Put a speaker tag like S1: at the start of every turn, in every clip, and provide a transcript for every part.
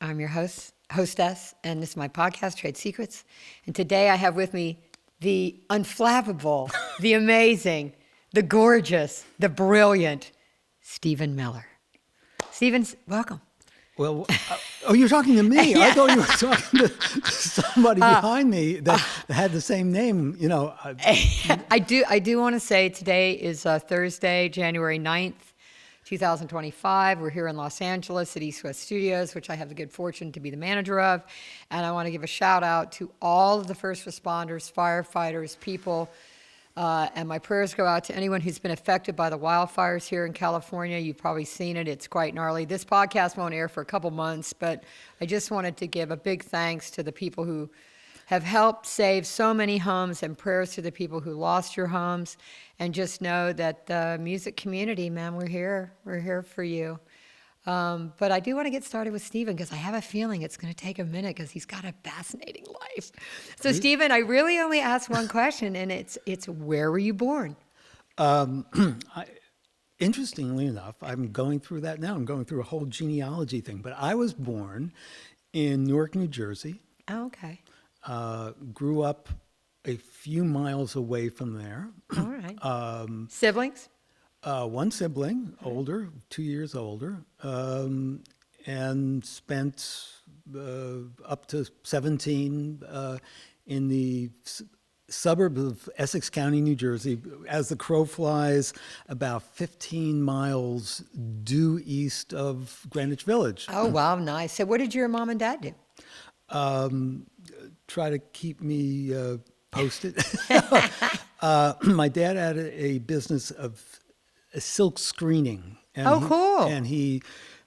S1: I'm your hostess, and this is my podcast, Trade Secrets. And today I have with me the unflappable, the amazing, the gorgeous, the brilliant Stephen Miller. Stephen, welcome.
S2: Well, you're talking to me.
S1: Yeah.
S2: I thought you were talking to somebody behind me that had the same name.
S1: I do want to say today is Thursday, January 9th, 2025. We're here in Los Angeles at East West Studios, which I have the good fortune to be the manager of. And I want to give a shout out to all of the first responders, firefighters, people. And my prayers go out to anyone who's been affected by the wildfires here in California. You've probably seen it. It's quite gnarly. This podcast won't air for a couple months, but I just wanted to give a big thanks to the people who have helped save so many homes, and prayers to the people who lost your homes. And just know that the music community, man, we're here. We're here for you. But I do want to get started with Stephen because I have a feeling it's going to take a minute because he's got a fascinating life. So, Stephen, I really only asked one question, and it's where were you born?
S2: Interestingly enough, I'm going through that now. I'm going through a whole genealogy thing. But I was born in Newark, New Jersey.
S1: Oh, okay.
S2: Grew up a few miles away from there.
S1: All right. Siblings?
S2: One sibling, older, 2 years older, and spent up to 17 in the suburb of Essex County, New Jersey. As the crow flies, about 15 miles due east of Greenwich Village.
S1: Oh, wow, nice. So what did your mom and dad do?
S2: Try to keep me posted. My dad had a business of silk screening. And
S1: cool.
S2: And he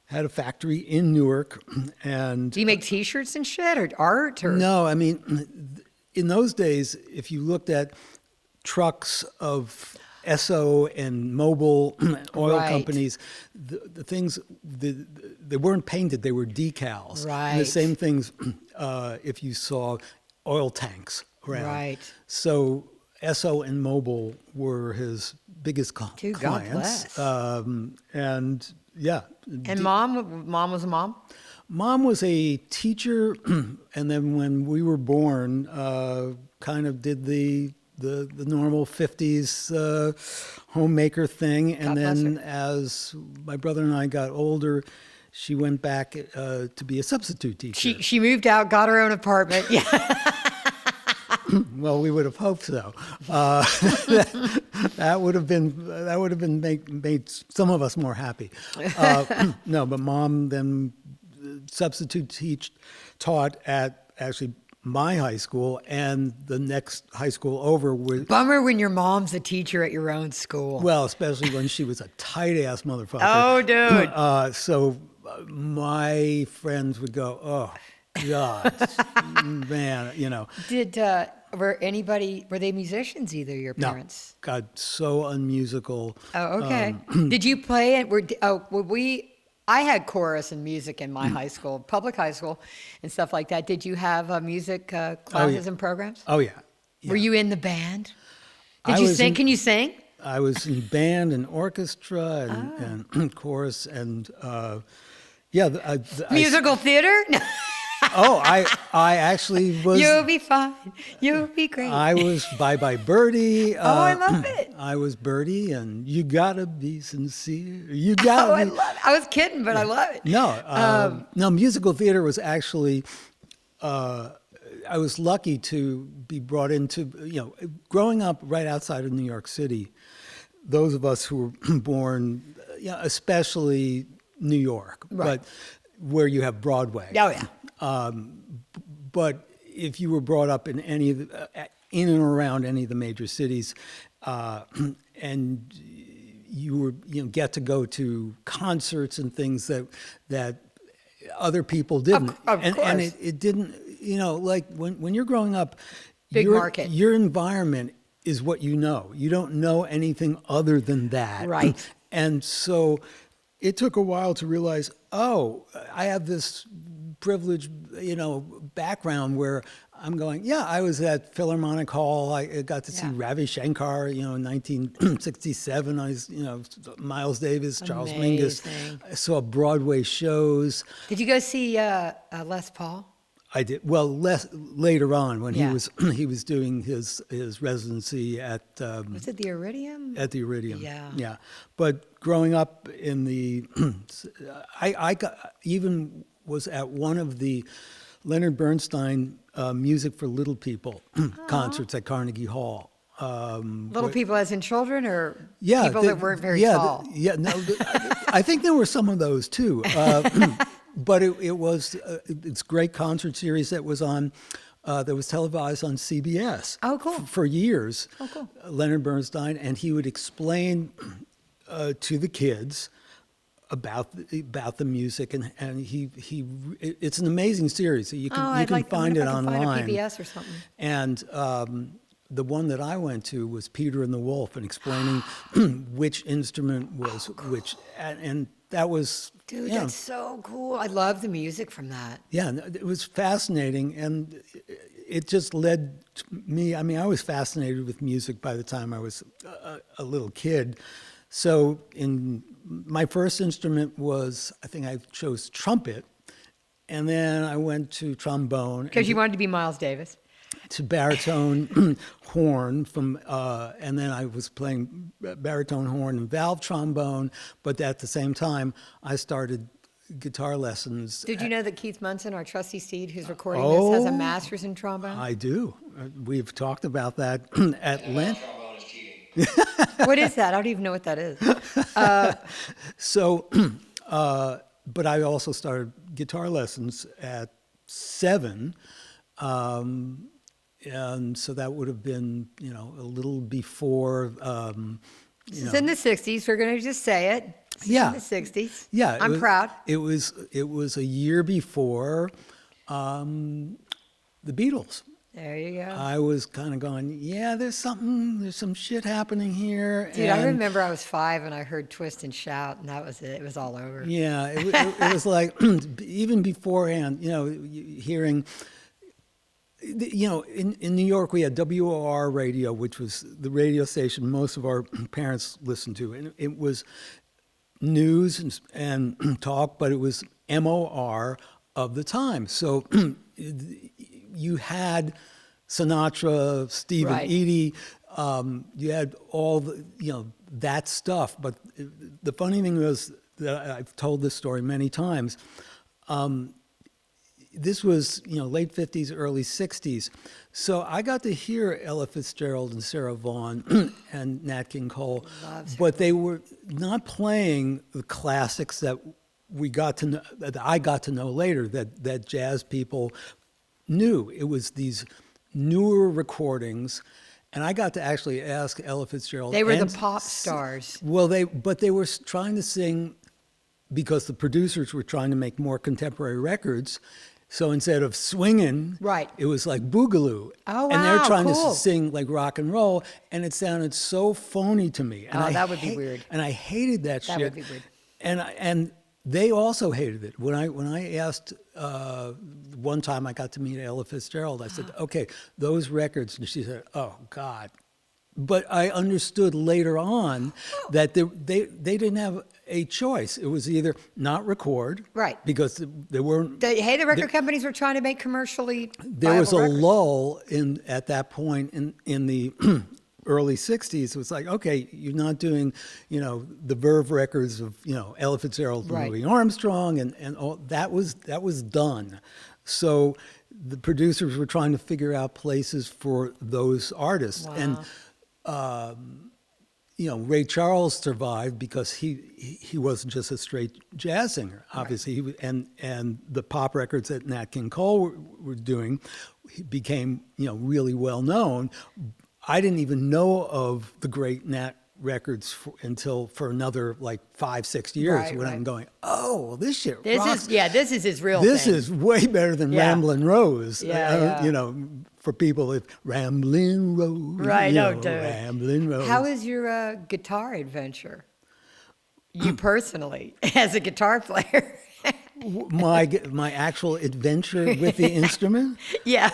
S2: had a factory in Newark. And
S1: Do you make T-shirts and shit, or art? Or?
S2: No, I mean, in those days, if you looked at trucks of Esso and Mobil oil
S1: Right.
S2: companies, the things, they weren't painted, they were decals.
S1: Right.
S2: And the same things if you saw oil tanks around.
S1: Right.
S2: So Esso and Mobil were his biggest
S1: Dude, God
S2: clients.
S1: bless.
S2: And yeah.
S1: And mom was a mom?
S2: Mom was a teacher, and then when we were born, kind of did the normal 50s homemaker thing. And
S1: God bless
S2: then
S1: her.
S2: as my brother and I got older, she went back to be a substitute teacher.
S1: She moved out, got her own apartment. Yeah.
S2: Well, we would have hoped so. That would have been made some of us more happy. No, but Mom then taught at actually my high school and the next high school over.
S1: Bummer when your mom's a teacher at your own school.
S2: Well, especially when she was a tight ass motherfucker.
S1: Oh, dude.
S2: So my friends would go, "Oh, God, man,"
S1: Were they musicians, either your parents?
S2: No, God, so unmusical.
S1: Oh, okay. Did you play it? I had chorus and music in my high school, public high school, and stuff like that. Did you have music classes and programs?
S2: Oh, yeah.
S1: Were you in the band?
S2: I
S1: Did you
S2: was
S1: sing?
S2: in-
S1: Can you sing?
S2: I was in band and orchestra and chorus and
S1: Musical theater? No.
S2: I actually was.
S1: You'll be fine. You'll be great.
S2: I was Bye Bye Birdie.
S1: I love it.
S2: I was Birdie, and you gotta be sincere. You gotta.
S1: I
S2: be.
S1: love it. I was kidding, but I love it.
S2: No, musical theater was actually. I was lucky to be brought into, growing up right outside of New York City. Those of us who were born, especially New York,
S1: Right.
S2: but where you have Broadway.
S1: Oh, yeah.
S2: But if you were brought up in any of in and around any of the major cities, and you were get to go to concerts and things that other people didn't,
S1: Of
S2: and
S1: course.
S2: it didn't, like when you're growing up,
S1: Big market.
S2: your environment is what you know. You don't know anything other than that,
S1: Right.
S2: And so it took a while to realize, I have this privileged, background where I'm going, yeah, I was at Philharmonic Hall. I got to see
S1: Yeah.
S2: Ravi Shankar, in 1967. I was, Miles Davis, Charles Mingus.
S1: Amazing.
S2: I saw Broadway shows.
S1: Did you go see Les Paul?
S2: I did well later on when
S1: Yeah.
S2: he was doing his residency at
S1: Was it the Iridium?
S2: at the Iridium.
S1: Yeah.
S2: Yeah. But growing up in the, even was at one of the Leonard Bernstein Music for Little People concerts at Carnegie Hall.
S1: Little people as in children or
S2: Yeah,
S1: people that weren't very
S2: yeah,
S1: tall?
S2: I think there were some of those too. But it was it's a great concert series that was on. That was televised on CBS.
S1: Oh, cool.
S2: For years.
S1: Oh, cool.
S2: Leonard Bernstein, and he would explain to the kids about the music, and it's an amazing series. You can
S1: I'd like
S2: find it
S1: I can
S2: online.
S1: Find a PBS or something.
S2: And the one that I went to was Peter and the Wolf, and explaining which instrument was which, and that was
S1: Dude,
S2: yeah,
S1: that's so cool. I love the music from that.
S2: yeah, it was fascinating, and it just led to me. I mean, I was fascinated with music by the time I was a little kid. So, my first instrument was, I think I chose trumpet, and then I went to trombone.
S1: Because you wanted to be Miles Davis.
S2: To baritone horn and then I was playing baritone horn and valve trombone, but at the same time I started guitar lessons.
S1: Did you know that Keith Munson, our trusty Steed, who's recording this, has a master's in trombone?
S2: I do. We've talked about that at length.
S3: Trombone is cheating.
S1: What is that? I don't even know what that is.
S2: So, but I also started guitar lessons at 7. And so that would have been, a little before,
S1: It's in the 60s. We're going to just say it. It's
S2: Yeah.
S1: in the 60s.
S2: Yeah,
S1: I'm proud.
S2: It was a year before the Beatles.
S1: There you go.
S2: I was kind of going, yeah, there's some shit happening here.
S1: Dude, I
S2: and
S1: remember I was 5 and I heard Twist and Shout, and that was it. It was all over.
S2: yeah, it was like even beforehand, hearing. In New York, we had WOR radio, which was the radio station most of our parents listened to. And it was news and talk, but it was MOR of the time. So you had Sinatra, Stephen
S1: Right.
S2: Eady, you had all that stuff. But the funny thing was that I've told this story many times. This was, late 50s, early 60s. So I got to hear Ella Fitzgerald and Sarah Vaughan and Nat King Cole, but they were not playing the classics that I got to know later, that jazz people knew. It was these newer recordings, and I got to actually ask Ella Fitzgerald.
S1: They were the
S2: and
S1: pop stars.
S2: Well, they were trying to sing because the producers were trying to make more contemporary records. So instead of swinging,
S1: Right.
S2: it was like boogaloo.
S1: Oh,
S2: And they're
S1: wow,
S2: trying
S1: cool.
S2: to sing like rock and roll, and it sounded so phony to me. And
S1: Oh, that would be weird.
S2: And I hated that shit.
S1: That would be weird.
S2: And they also hated it. When I asked, one time I got to meet Ella Fitzgerald, I said, okay, those records, and she said, oh, God. But I understood later on that they didn't have a choice. It was either not record,
S1: Right.
S2: because there weren't.
S1: The record companies were trying to make commercially
S2: There was a
S1: viable records.
S2: lull at that point in the early 60s. It was like, okay, you're not doing, the Verve records of, Ella Fitzgerald and
S1: Right.
S2: Louis Armstrong and all that was done. So the producers were trying to figure out places for those artists.
S1: Wow.
S2: And Ray Charles survived because he wasn't just a straight jazz singer. Obviously, and the pop records that Nat King Cole were doing became really well known. I didn't even know of the great Nat records until for another like 5-6 years
S1: Right,
S2: when
S1: right.
S2: I'm going, oh, well, this shit
S1: This
S2: rocks.
S1: is his real
S2: This
S1: thing.
S2: is way better than
S1: Yeah.
S2: Ramblin' Rose.
S1: Yeah, yeah.
S2: For people, if Ramblin' Rose,
S1: Right, no, dude.
S2: Ramblin' Rose.
S1: How is your guitar adventure? You personally, as a guitar player.
S2: my actual adventure with the instrument?
S1: Yeah.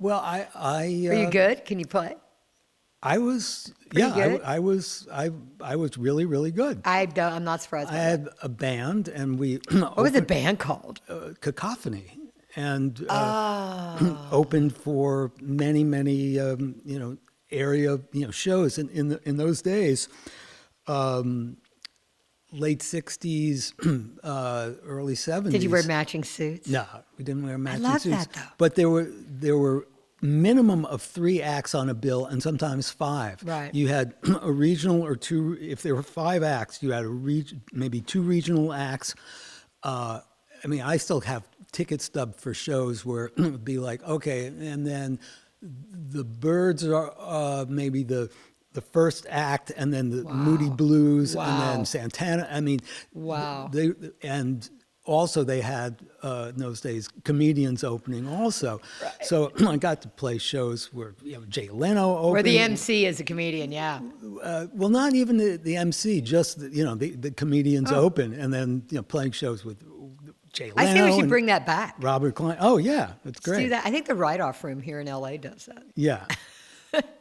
S2: Well,
S1: Are you good? Can you play?
S2: I was,
S1: Pretty
S2: yeah,
S1: good?
S2: I was really, really good.
S1: I'm not surprised
S2: I
S1: by that.
S2: had a band, and we
S1: What was the band called?
S2: Cacophony, and
S1: Oh.
S2: opened for many, many, area, shows. In those days, late '60s, early '70s.
S1: Did you wear matching suits?
S2: No, we didn't wear matching
S1: love
S2: suits.
S1: that, though.
S2: But there were minimum of 3 acts on a bill, and sometimes 5.
S1: Right.
S2: You had a regional or 2. If there were 5 acts, you had maybe 2 regional acts. I mean, I still have ticket stub for shows where it would be like, okay, and then the Byrds are maybe the first act, and then the Moody Blues, and
S1: Wow.
S2: then Santana. I mean,
S1: Wow.
S2: and also they had in those days comedians opening also.
S1: Right.
S2: So I got to play shows where Jay Leno opened.
S1: Where the MC is a comedian, yeah.
S2: Well, not even the MC, just the comedians
S1: Oh.
S2: open, and then playing shows with Jay Leno.
S1: I think we should
S2: and
S1: bring that back.
S2: Robert Klein. Oh yeah, that's
S1: Let's
S2: great.
S1: do that. I think the write-off room here in LA does that.
S2: Yeah.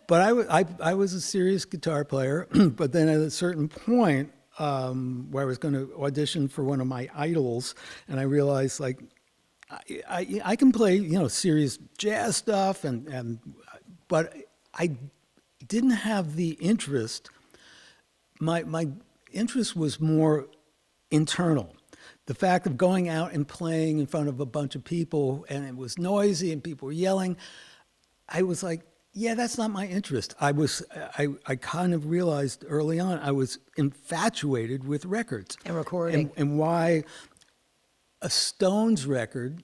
S2: But I was a serious guitar player, but then at a certain point where I was going to audition for one of my idols, and I realized like I can play serious jazz stuff, but I didn't have the interest. My interest was more internal. The fact of going out and playing in front of a bunch of people, and it was noisy and people were yelling, I was like, yeah, that's not my interest. I kind of realized early on I was infatuated with records.
S1: And recording.
S2: And why a Stones record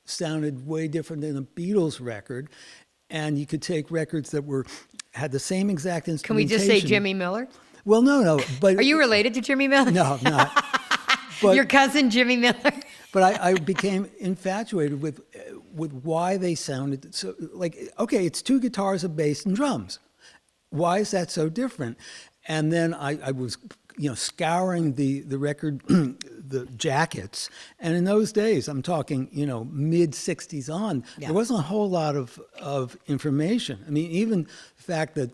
S2: sounded way different than a Beatles record. And you could take records that had the same exact instrumentation.
S1: Can we just say Jimmy Miller?
S2: Well, no. But
S1: Are you related to Jimmy Miller?
S2: No, I'm not. But,
S1: Your cousin Jimmy Miller?
S2: But I became infatuated with why they sounded so like, okay, it's 2 guitars, a bass, and drums. Why is that so different? And then I was scouring the record, the jackets, and in those days, I'm talking mid '60s on, there wasn't a whole lot of information. I mean, even the fact that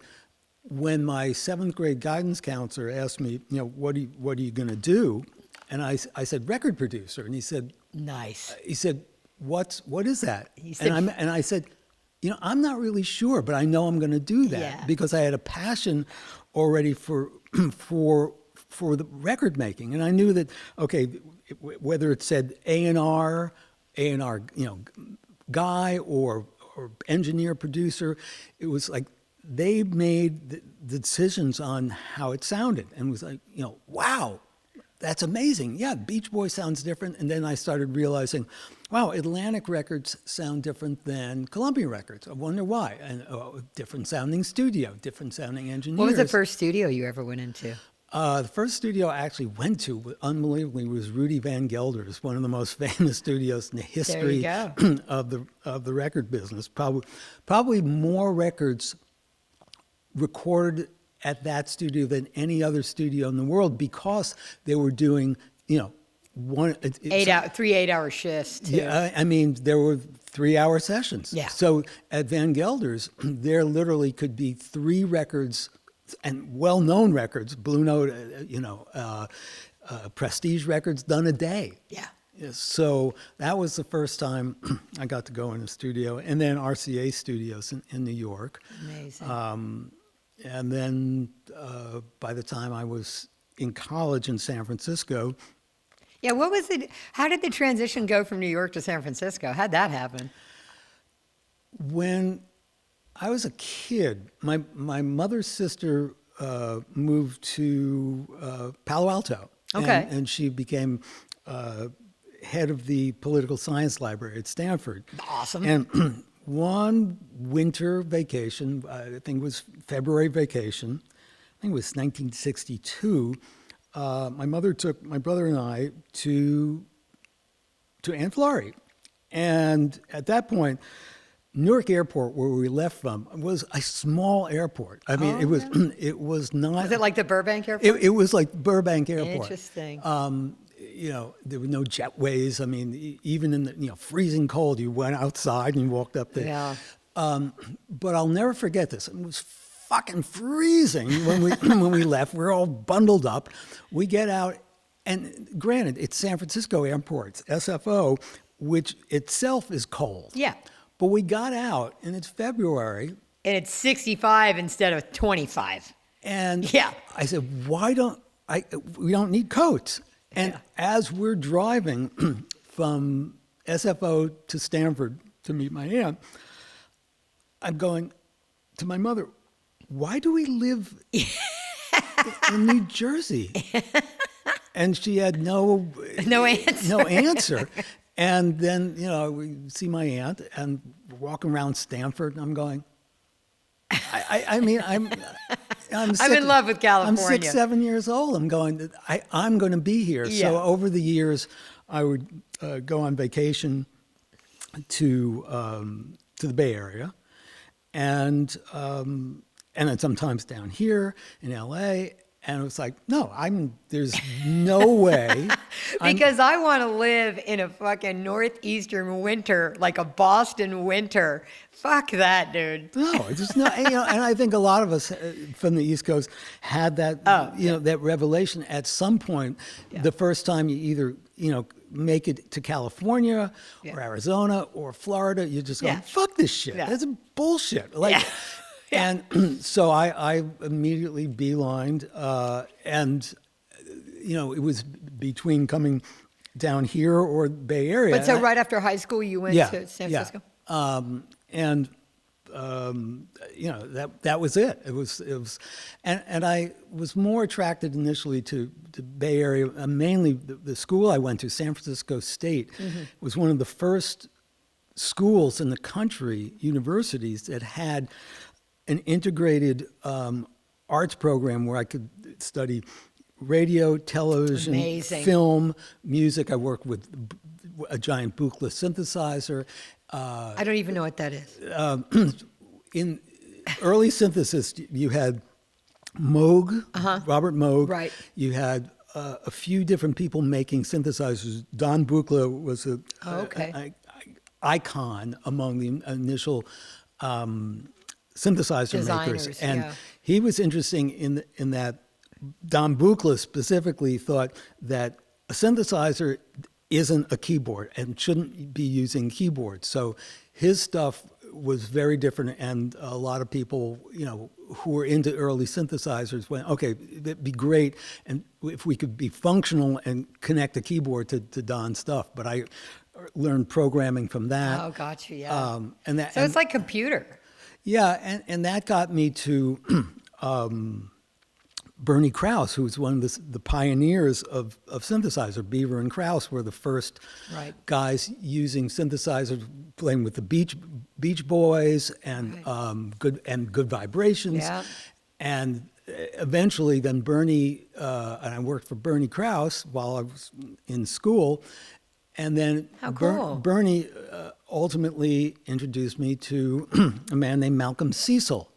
S2: when my 7th grade guidance counselor asked me, what are you going to do? And I said, record producer. And he said,
S1: Nice.
S2: He said, what is that?
S1: He said,
S2: and I said, I'm not really sure, but I know I'm going to do that
S1: Yeah.
S2: because I had a passion already for the record making. And I knew that, okay, whether it said A&R, guy or engineer, producer, it was like they made the decisions on how it sounded, and it was like, wow, that's amazing. Yeah, Beach Boys sounds different. And then I started realizing, wow, Atlantic records sound different than Columbia records. I wonder why. And different sounding studio, different sounding engineers.
S1: What was the first studio you ever went into?
S2: The first studio I actually went to, unbelievably, was Rudy Van Gelder's, one of the most famous studios in the history of the record business. Probably more records recorded at that studio than any other studio in the world, because they were doing, 3
S1: 8-hour shifts too.
S2: Yeah, I mean, there were 3-hour sessions.
S1: Yeah.
S2: So at Van Gelder's, there literally could be 3 records, and well-known records, Blue Note, Prestige records, done a day.
S1: Yeah.
S2: So that was the first time I got to go in a studio, and then RCA Studios in New York.
S1: Amazing.
S2: And then by the time I was in college in San Francisco.
S1: Yeah, what was it? How did the transition go from New York to San Francisco? How'd that happen?
S2: When I was a kid, my mother's sister moved to Palo Alto.
S1: Okay.
S2: And she became head of the political science library at Stanford.
S1: Awesome.
S2: And one winter vacation, I think it was February vacation, I think it was 1962, my mother took my brother and I to Aunt Florrie. And at that point, Newark Airport, where we left from, was a small airport. I mean, it was not.
S1: Was it like the Burbank Airport?
S2: It was like Burbank Airport.
S1: Interesting.
S2: There were no jetways. I mean, even in the freezing cold, you went outside and you walked up there.
S1: Yeah.
S2: But I'll never forget this. It was fucking freezing when we when we left. We're all bundled up. We get out, and granted, it's San Francisco Airport, SFO, which itself is cold.
S1: Yeah.
S2: But we got out, and it's February,
S1: And it's 65 instead of 25.
S2: and
S1: Yeah.
S2: I said, "Why don't we don't need coats?" And
S1: Yeah.
S2: as we're driving from SFO to Stanford to meet my aunt, I'm going to my mother, "Why do we live in New Jersey?" And she had no
S1: answer.
S2: no answer. And then, we see my aunt and we're walking around Stanford, and I'm going, I mean, I'm
S1: I'm in love with
S2: I'm
S1: California.
S2: 6, 7 years old. I'm going, I'm going to be here.
S1: Yeah.
S2: So over the years, I would go on vacation to the Bay Area, and then sometimes down here in LA. And it was like, no, there's no way.
S1: Because I want to live in a fucking northeastern winter, like a Boston winter. Fuck that, dude.
S2: No, it's just not. And I think a lot of us from the East Coast had that, that revelation at some point.
S1: Yeah.
S2: The first time you either, make it to California or Arizona or Florida, you just go,
S1: Yeah.
S2: fuck this shit.
S1: Yeah.
S2: That's bullshit. Like,
S1: Yeah.
S2: and so I immediately beelined, and it was between coming down here or Bay Area.
S1: But so right after high school, you went to San Francisco?
S2: And that was it. It was, and I was more attracted initially to the Bay Area. Mainly the school I went to, San Francisco State, was one of the first schools in the country, universities, that had an integrated arts program where I could study radio, television,
S1: Amazing.
S2: film, music. I worked with a giant Buchla synthesizer.
S1: I don't even know what that is.
S2: In early synthesis, you had Moog, Robert Moog.
S1: Right.
S2: You had a few different people making synthesizers. Don Buchla was a icon among the initial synthesizer
S1: Designers,
S2: makers, and
S1: yeah.
S2: he was interesting in that Don Buchla specifically thought that a synthesizer isn't a keyboard and shouldn't be using keyboards. So his stuff was very different, and a lot of people, who were into early synthesizers went, okay, it'd be great, and if we could be functional and connect the keyboard to Don's stuff. But I learned programming from that.
S1: Oh, gotcha, yeah.
S2: And
S1: So it's like computer.
S2: Yeah, and that got me to Bernie Krause, who was one of the pioneers of synthesizer. Beaver and Krause were the first guys using synthesizers, playing with the Beach Boys and Good Vibrations.
S1: Yeah.
S2: And eventually, then Bernie and I worked for Bernie Krause while I was in school, and then
S1: How cool.
S2: Bernie ultimately introduced me to a man named Malcolm Cecil,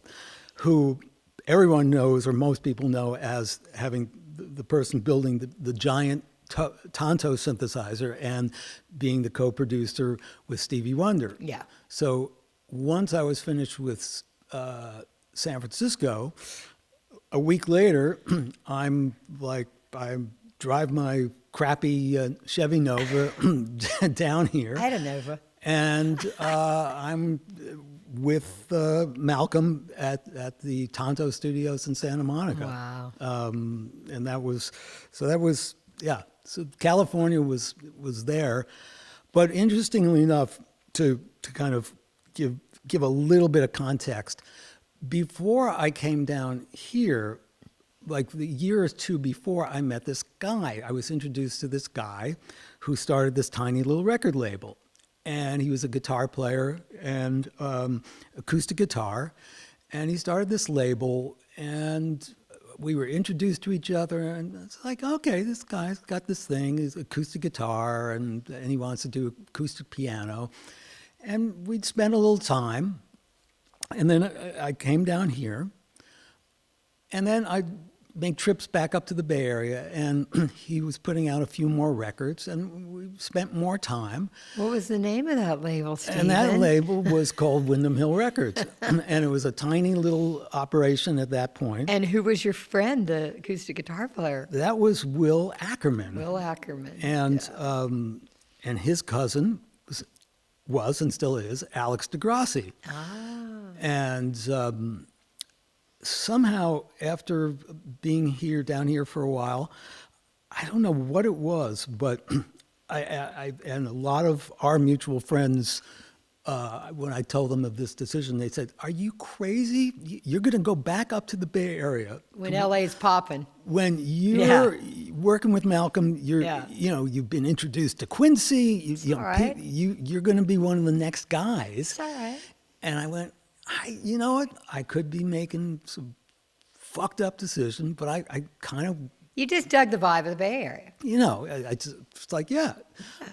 S2: who everyone knows, or most people know, as having the person building the giant Tonto synthesizer and being the co-producer with Stevie Wonder.
S1: Yeah.
S2: So once I was finished with San Francisco, a week later, I drive my crappy Chevy Nova down here.
S1: I had a Nova.
S2: And I'm with Malcolm at the Tonto Studios in Santa Monica.
S1: Wow.
S2: And that was yeah. So California was there, but interestingly enough, to kind of give a little bit of context, before I came down here, like the year or two before, I met this guy. I was introduced to this guy who started this tiny little record label. And he was a guitar player and acoustic guitar. And he started this label, and we were introduced to each other. And it's like, okay, this guy's got this thing, he's acoustic guitar, and he wants to do acoustic piano. And we'd spend a little time. And then I came down here. And then I make trips back up to the Bay Area, and he was putting out a few more records, and we spent more time.
S1: What was the name of that label, Stephen?
S2: And that label was called Windham Hill Records, and it was a tiny little operation at that point.
S1: And who was your friend, the acoustic guitar player?
S2: That was Will Ackerman.
S1: Will Ackerman.
S2: And his cousin was and still is Alex DeGrassi. And somehow, after being down here for a while, I don't know what it was, but I and a lot of our mutual friends, when I told them of this decision, they said, "Are you crazy? You're going to go back up to the Bay Area
S1: When LA's popping.
S2: when you're working with Malcolm.
S1: Yeah.
S2: You've been introduced to Quincy.
S1: all right.
S2: You're going to be one of the next guys."
S1: It's all right.
S2: And I went, you know what? I could be making some fucked up decision, but I kind of,
S1: You just dug the vibe of the Bay Area.
S2: I just, it's like, yeah.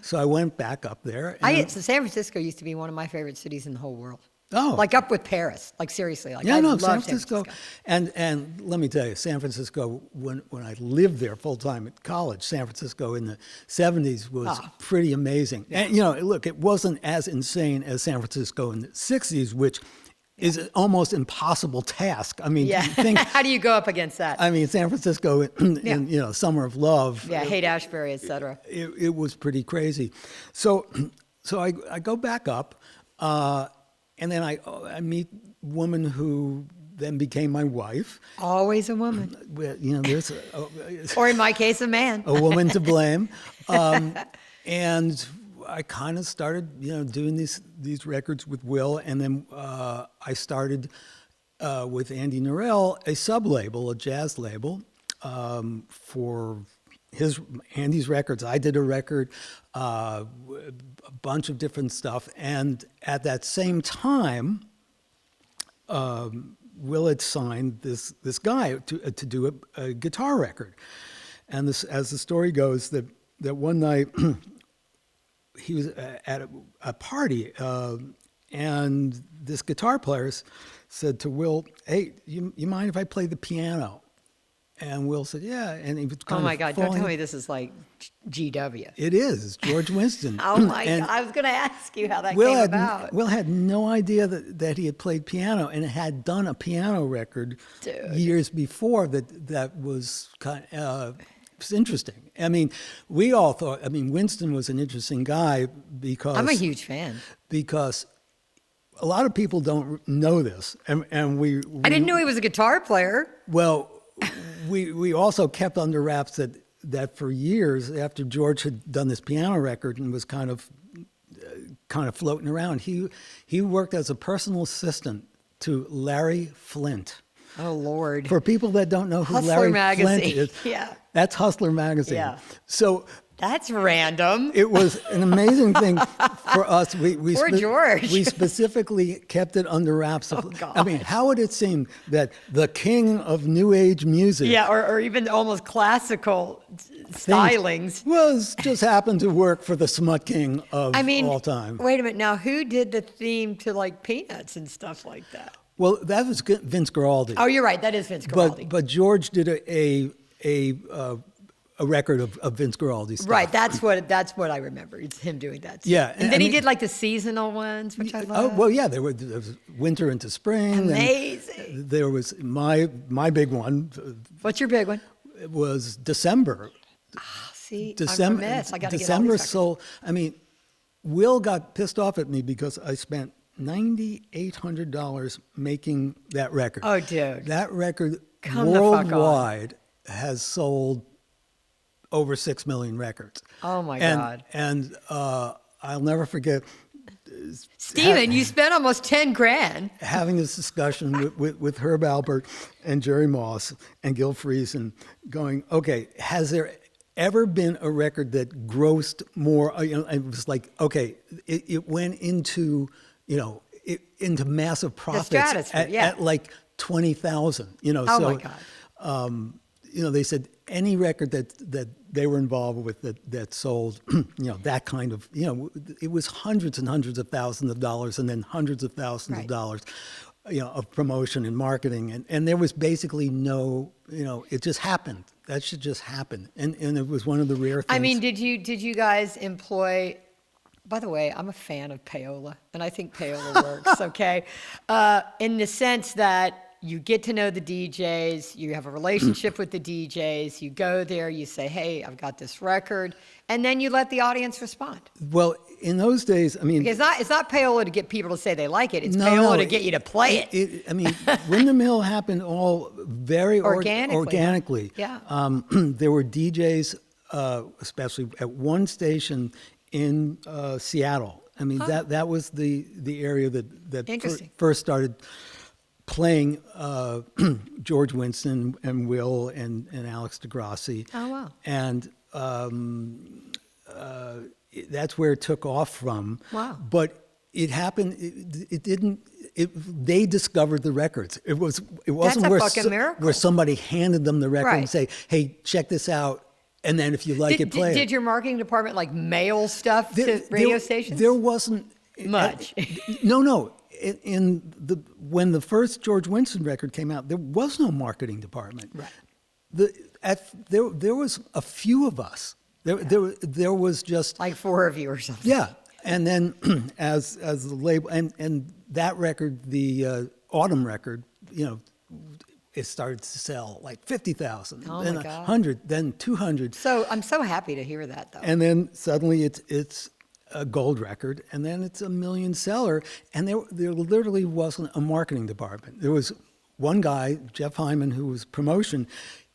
S2: So I went back up there. And,
S1: So San Francisco used to be one of my favorite cities in the whole world.
S2: Oh.
S1: Like up with Paris. Like seriously. Like
S2: yeah,
S1: I
S2: no,
S1: love
S2: San Francisco. And let me tell you, San Francisco, when I lived there full time at college, San Francisco in the 70s was pretty amazing. And, look, it wasn't as insane as San Francisco in the 60s, which is an almost impossible task. I mean,
S1: Yeah. How do you go up against that?
S2: I mean, San Francisco in Summer of Love.
S1: Yeah, Haight-Ashbury, et cetera.
S2: It was pretty crazy. So I go back up, and then I meet a woman who then became my wife.
S1: Always a woman.
S2: There's
S1: Or in my case, a man.
S2: a woman to blame. And I kind of started, doing these records with Will, and then I started with Andy Norell, a sub-label, a jazz label, for Andy's records. I did a record, a bunch of different stuff, and at that same time, Will had signed this guy to do a guitar record, and this, as the story goes, that one night. He was at a party, and this guitar player said to Will, "Hey, you mind if I play the piano?" And Will said, "Yeah." And he was kind
S1: Oh my
S2: of
S1: God, don't
S2: falling-
S1: tell me this is like GW.
S2: It is. It's George Winston.
S1: Oh my
S2: And
S1: God, I was going to ask you how that
S2: Will
S1: came
S2: had,
S1: about.
S2: Will had no idea that he had played piano and had done a piano record
S1: Dude.
S2: years before that was kind of, it was interesting. I mean, we all thought, Winston was an interesting guy because...
S1: I'm a huge fan.
S2: Because a lot of people don't know this. And we
S1: I didn't know he was a guitar player.
S2: Well, we also kept under wraps that for years after George had done this piano record and was kind of floating around, he worked as a personal assistant to Larry Flint.
S1: Oh, Lord.
S2: For people that don't know who
S1: Hustler
S2: Larry
S1: magazine.
S2: Flint is,
S1: Yeah.
S2: that's Hustler magazine.
S1: Yeah.
S2: So
S1: That's random.
S2: it was an amazing thing for us.
S1: Poor George.
S2: We specifically kept it under wraps.
S1: Oh, God.
S2: I mean, how would it seem that the king of new age music,
S1: Yeah, or even almost classical stylings.
S2: was just happened to work for the smut king of all time?
S1: Wait a minute. Now, who did the theme to like Peanuts and stuff like that?
S2: Well, that was Vince Guaraldi.
S1: Oh, you're right. That is Vince Guaraldi.
S2: But George did a record of Vince Guaraldi stuff.
S1: Right. That's what I remember. It's him doing that.
S2: Yeah,
S1: And then
S2: I
S1: he
S2: mean-
S1: did like the seasonal ones, which I love.
S2: Oh well, yeah. There was winter into spring. and
S1: Amazing.
S2: there was my big one.
S1: What's your big one?
S2: Was December.
S1: See,
S2: December.
S1: I'm remiss. I got to get all
S2: December
S1: these records.
S2: sold. Will got pissed off at me because I spent $9,800 making that record.
S1: Oh, dude.
S2: That record
S1: Come the fuck on.
S2: worldwide has sold over 6 million records.
S1: Oh, my God.
S2: And I'll never forget
S1: Steven, you spent almost 10 grand.
S2: having this discussion with Herb Alpert and Jerry Moss and Gil Friesen, going, okay, has there ever been a record that grossed more? It was like, okay, it went into, into massive profits
S1: stratosphere, yeah.
S2: at like 20,000.
S1: Oh,
S2: so,
S1: my God.
S2: They said any record that they were involved with that sold, that kind of, it was hundreds and hundreds of thousands of dollars and then hundreds of thousands of
S1: Right.
S2: dollars. of promotion and marketing, and there was basically no, it just happened. That should just happen, and it was one of the rare things.
S1: I mean, did you guys employ? By the way, I'm a fan of payola, and I think payola works. Okay, in the sense that you get to know the DJs, you have a relationship with the DJs, you go there, you say, "Hey, I've got this record," and then you let the audience respond.
S2: Well, in those days, I mean,
S1: Because it's not payola to get people to say they like it. It's
S2: No,
S1: payola
S2: no,
S1: to get you to play it.
S2: I mean, Windham Hill happened all very
S1: Organically.
S2: organically.
S1: Yeah.
S2: There were DJs, especially at one station in Seattle. I mean, that was the area that
S1: Interesting.
S2: first started playing George Winston and Will and Alex DeGrassi.
S1: Oh, wow.
S2: And that's where it took off from.
S1: Wow.
S2: But it happened. It didn't. They discovered the records. It wasn't
S1: a
S2: where
S1: fucking miracle.
S2: where somebody handed them the record
S1: Right.
S2: and say, "Hey, check this out." And then if you like it, play it.
S1: Did your marketing department like mail stuff to radio stations?
S2: There wasn't
S1: Much.
S2: No. When the first George Winston record came out, there was no marketing department.
S1: Right.
S2: There was a few of us. There was just
S1: Like 4 of you or something.
S2: yeah. And then as the label and that record, the Autumn record, it started to sell like 50,000,
S1: Oh,
S2: then
S1: my God.
S2: 100, then 200.
S1: So I'm so happy to hear that, though.
S2: And then suddenly it's a gold record, and then it's a million seller. And there literally wasn't a marketing department. There was one guy, Jeff Hyman, who was promotion.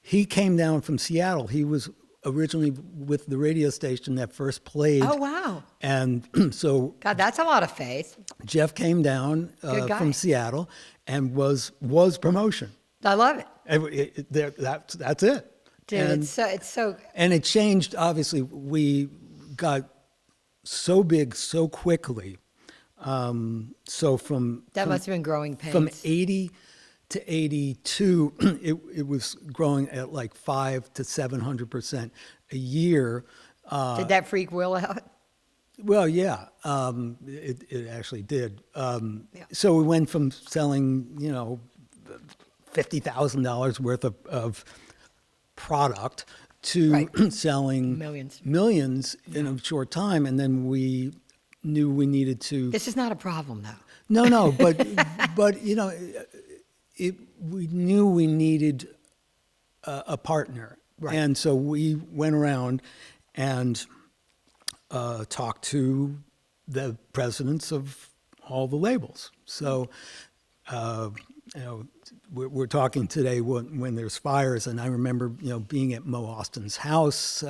S2: He came down from Seattle. He was originally with the radio station that first played.
S1: Oh, wow.
S2: And so
S1: God, that's a lot of faith.
S2: Jeff came down
S1: Good guy.
S2: from Seattle and was promotion.
S1: I love it.
S2: That's it.
S1: Dude,
S2: And-
S1: it's so
S2: And it changed, obviously. We got so big so quickly. So
S1: that must have been growing pains.
S2: from 80 to 82, it was growing at like 500 to 700% a year.
S1: Did that freak Will out?
S2: Well, yeah, it actually did.
S1: Yeah.
S2: So we went from selling, $50,000 worth of product to
S1: Right.
S2: selling
S1: Millions.
S2: in a short time, and then we knew we needed to.
S1: This is not a problem, though.
S2: No, but we knew we needed a partner,
S1: Right.
S2: and so we went around and talked to the presidents of all the labels. So, we're talking today when there's fires, and I remember being at Mo Austin's house.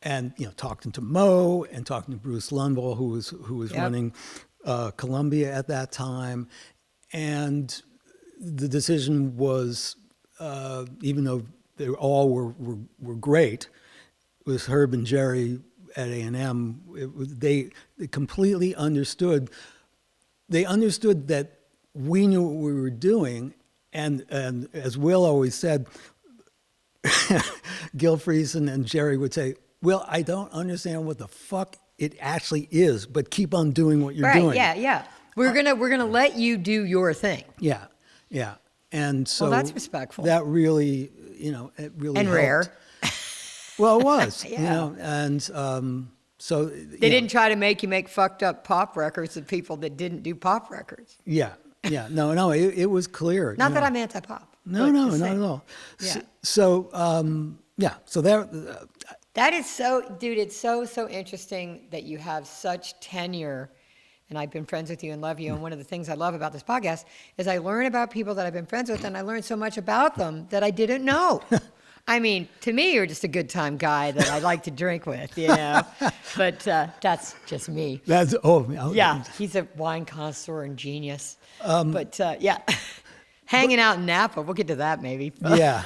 S2: And talking to Mo and talking to Bruce Lundvall, who was
S1: Yep.
S2: running Columbia at that time, and the decision was, even though they all were great, it was Herb and Jerry at A&M. They completely understood. They understood that we knew what we were doing, and as Will always said, Gil Friesen and Jerry would say, "Will, I don't understand what the fuck it actually is, but keep on doing what you're doing."
S1: Yeah. We're gonna let you do your thing.
S2: Yeah. And so
S1: that's respectful.
S2: That really, it really
S1: And
S2: helped.
S1: rare.
S2: Well, it was,
S1: Yeah.
S2: and so
S1: They didn't try to make you make fucked up pop records of people that didn't do pop records.
S2: Yeah. No, it was clear.
S1: Not that I'm anti-pop.
S2: No,
S1: but
S2: not
S1: just saying.
S2: at all.
S1: Yeah.
S2: So there.
S1: That is so, dude, it's so interesting that you have such tenure, and I've been friends with you and love you. And one of the things I love about this podcast is I learn about people that I've been friends with, and I learn so much about them that I didn't know. I mean, to me, you're just a good time guy that I like to drink with, But that's just me. Yeah, he's a wine connoisseur and genius. Hanging out in Napa, we'll get to that maybe.
S2: Yeah.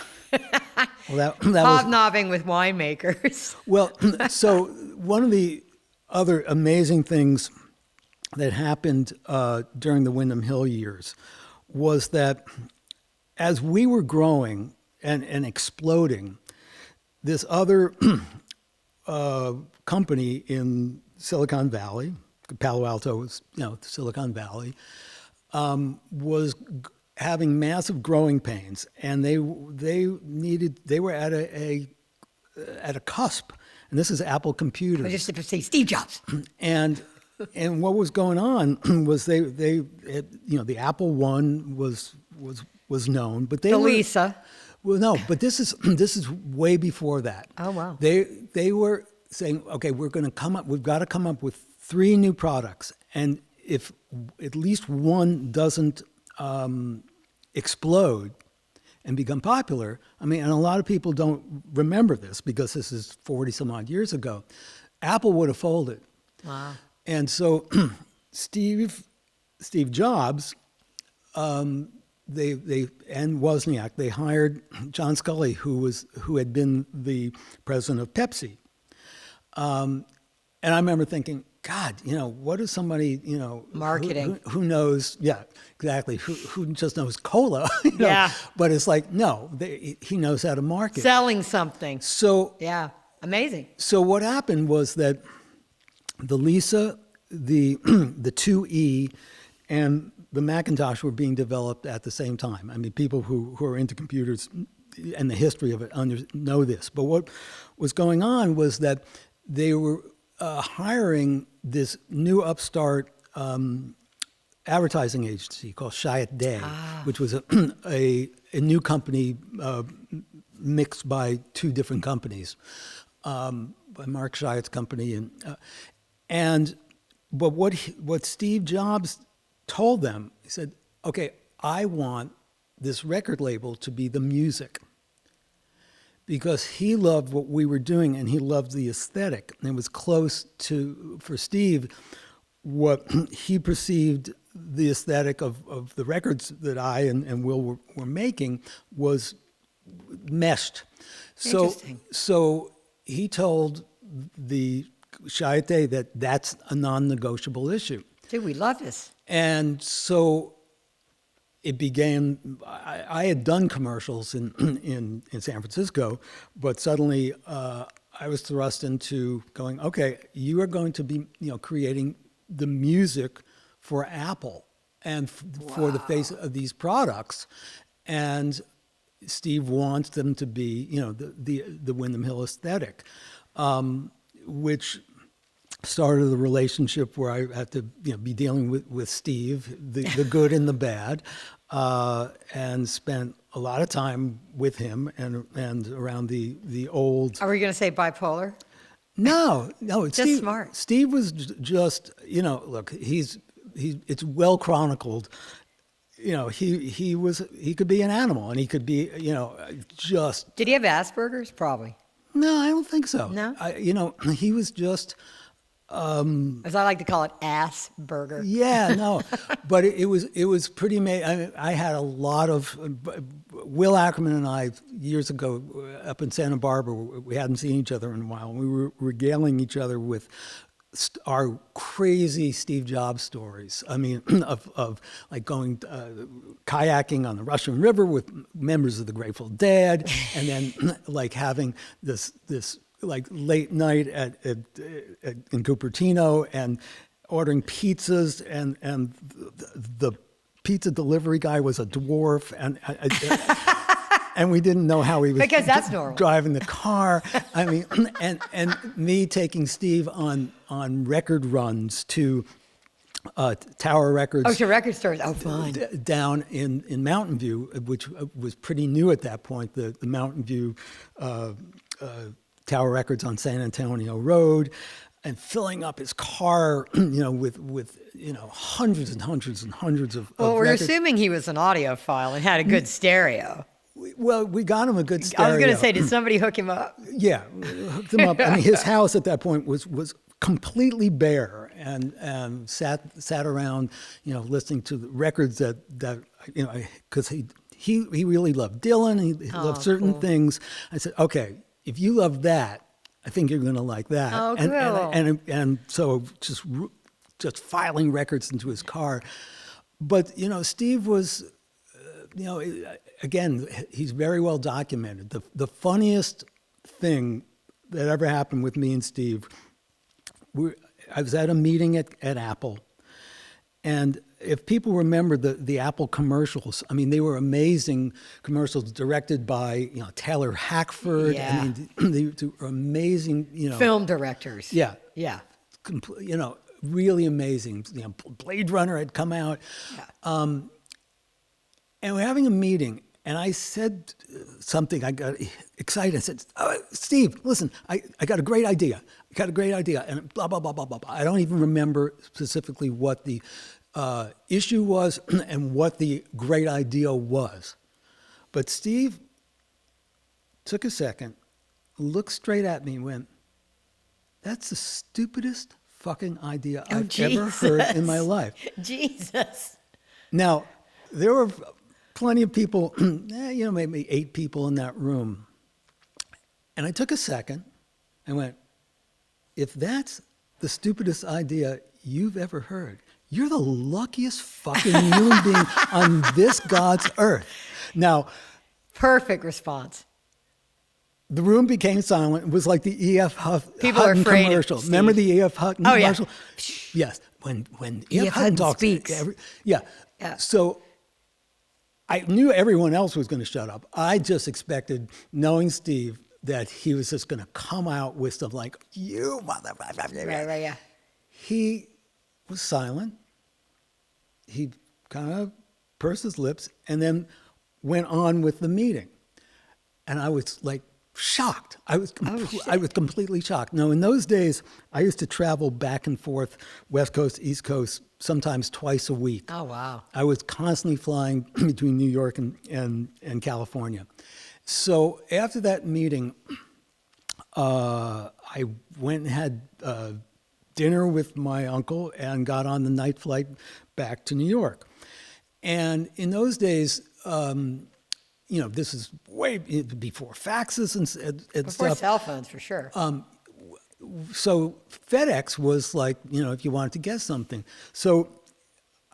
S2: Well, that was
S1: Hobnobbing with winemakers.
S2: well. So one of the other amazing things that happened during the Windham Hill years was that as we were growing and exploding, this other company in Silicon Valley, Palo Alto was, Silicon Valley, was having massive growing pains, and they were at a cusp, and this is Apple Computers.
S1: I just have to say Steve Jobs.
S2: And what was going on was the Apple One was known, but
S1: The Lisa.
S2: Well, no, but this is way before that.
S1: Oh, wow.
S2: They were saying, okay, we've got to come up with 3 new products, and if at least one doesn't explode and become popular, I mean, and a lot of people don't remember this because this is 40 some odd years ago, Apple would have folded.
S1: Wow.
S2: And so Steve Jobs, they and Wozniak, they hired John Scully, who had been the president of Pepsi. And I remember thinking, God, what is somebody,
S1: Marketing.
S2: who knows? Yeah, exactly. Who just knows cola?
S1: Yeah.
S2: But it's like, no, he knows how to market.
S1: Selling something.
S2: So
S1: Yeah. Amazing.
S2: So what happened was that the Lisa, the 2E, and the Macintosh were being developed at the same time. I mean, people who are into computers and the history of it know this. But what was going on was that they were hiring this new upstart advertising agency called Chiat Day, which was a new company mixed by 2 different companies, by Mark Chiat's company, but what Steve Jobs told them, he said, okay, I want this record label to be the music, because he loved what we were doing and he loved the aesthetic, and it was close to, for Steve, what he perceived the aesthetic of the records that I and Will were making was meshed.
S1: Interesting.
S2: So he told the Chiat Day that that's a non-negotiable issue.
S1: Dude, we love this.
S2: And so it began. I had done commercials in San Francisco, but suddenly I was thrust into going, okay, you are going to be creating the music for Apple and for the face of these products, and Steve wants them to be the Windham Hill aesthetic, which started the relationship where I had to be dealing with Steve, the good and the bad, and spent a lot of time with him and around the old.
S1: Are we going to say bipolar?
S2: No,
S1: Just
S2: Steve,
S1: smart.
S2: Steve was just look, it's well chronicled. He could be an animal, and he could be just.
S1: Did he have Asperger's? Probably.
S2: No, I don't think so.
S1: No?
S2: He was just.
S1: As I like to call it, ass burger.
S2: Yeah, no, but it was pretty amazing. I had a lot of Will Ackerman and I years ago up in Santa Barbara. We hadn't seen each other in a while, and we were regaling each other with our crazy Steve Jobs stories. I mean, of like going kayaking on the Russian River with members of the Grateful Dead, and then like having this like late night in Cupertino and ordering pizzas, and the pizza delivery guy was a dwarf, and we didn't know how he was
S1: Because that's normal.
S2: driving the car. I mean, and me taking Steve on record runs to Tower Records.
S1: Oh, to record stores. Oh, fun.
S2: Down in Mountain View, which was pretty new at that point, the Mountain View Tower Records on San Antonio Road, and filling up his car, with hundreds and hundreds and hundreds of.
S1: Well,
S2: of
S1: we're
S2: records.
S1: assuming he was an audiophile and had a good stereo.
S2: Well, we got him a good stereo.
S1: I was going to say, did somebody hook him up?
S2: Yeah, hooked him up. I mean, his house at that point was completely bare, and sat around, listening to the records that because he really loved Dylan. He loved certain things. I said, okay, if you love that, I think you're going to like that.
S1: Oh, cool.
S2: And so just filing records into his car. But Steve was, again, he's very well documented. The funniest thing that ever happened with me and Steve, I was at a meeting at Apple, and if people remember the Apple commercials, I mean, they were amazing commercials directed by, Taylor Hackford.
S1: Yeah.
S2: I mean, they were amazing,
S1: Film directors.
S2: Yeah.
S1: Yeah.
S2: Really amazing. Blade Runner had come out.
S1: Yeah.
S2: And we're having a meeting, and I said something. I got excited. I said, Steve, listen, I got a great idea. I got a great idea. And blah, blah, blah, blah, blah, blah. I don't even remember specifically what the issue was and what the great idea was. But Steve took a second, looked straight at me and went, that's the stupidest fucking idea I've ever heard in my life.
S1: Jesus.
S2: Now, there were plenty of people, maybe 8 people in that room. And I took a second and went, if that's the stupidest idea you've ever heard, you're the luckiest fucking human being on this God's earth. Now,
S1: Perfect response.
S2: the room became silent. It was like the E.F.
S1: People are
S2: Hutton
S1: afraid of
S2: commercial.
S1: Steve.
S2: Remember the E.F. Hutton
S1: Oh, yeah.
S2: commercial? Yes. When E.F.
S1: E.F.
S2: Hutton
S1: Hutton
S2: talks,
S1: speaks.
S2: Yeah. So I knew everyone else was going to shut up. I just expected, knowing Steve, that he was just going to come out with stuff like, you motherfucker.
S1: Right, yeah.
S2: He was silent. He kind of pursed his lips and then went on with the meeting. And I was like shocked. I was completely shocked. Now, in those days, I used to travel back and forth, West Coast, East Coast, sometimes twice a week.
S1: Oh, wow.
S2: I was constantly flying between New York and California. So after that meeting, I went and had dinner with my uncle and got on the night flight back to New York. And in those days, this is way before faxes and
S1: Before
S2: stuff.
S1: cell phones, for sure.
S2: So FedEx was like, if you wanted to get something. So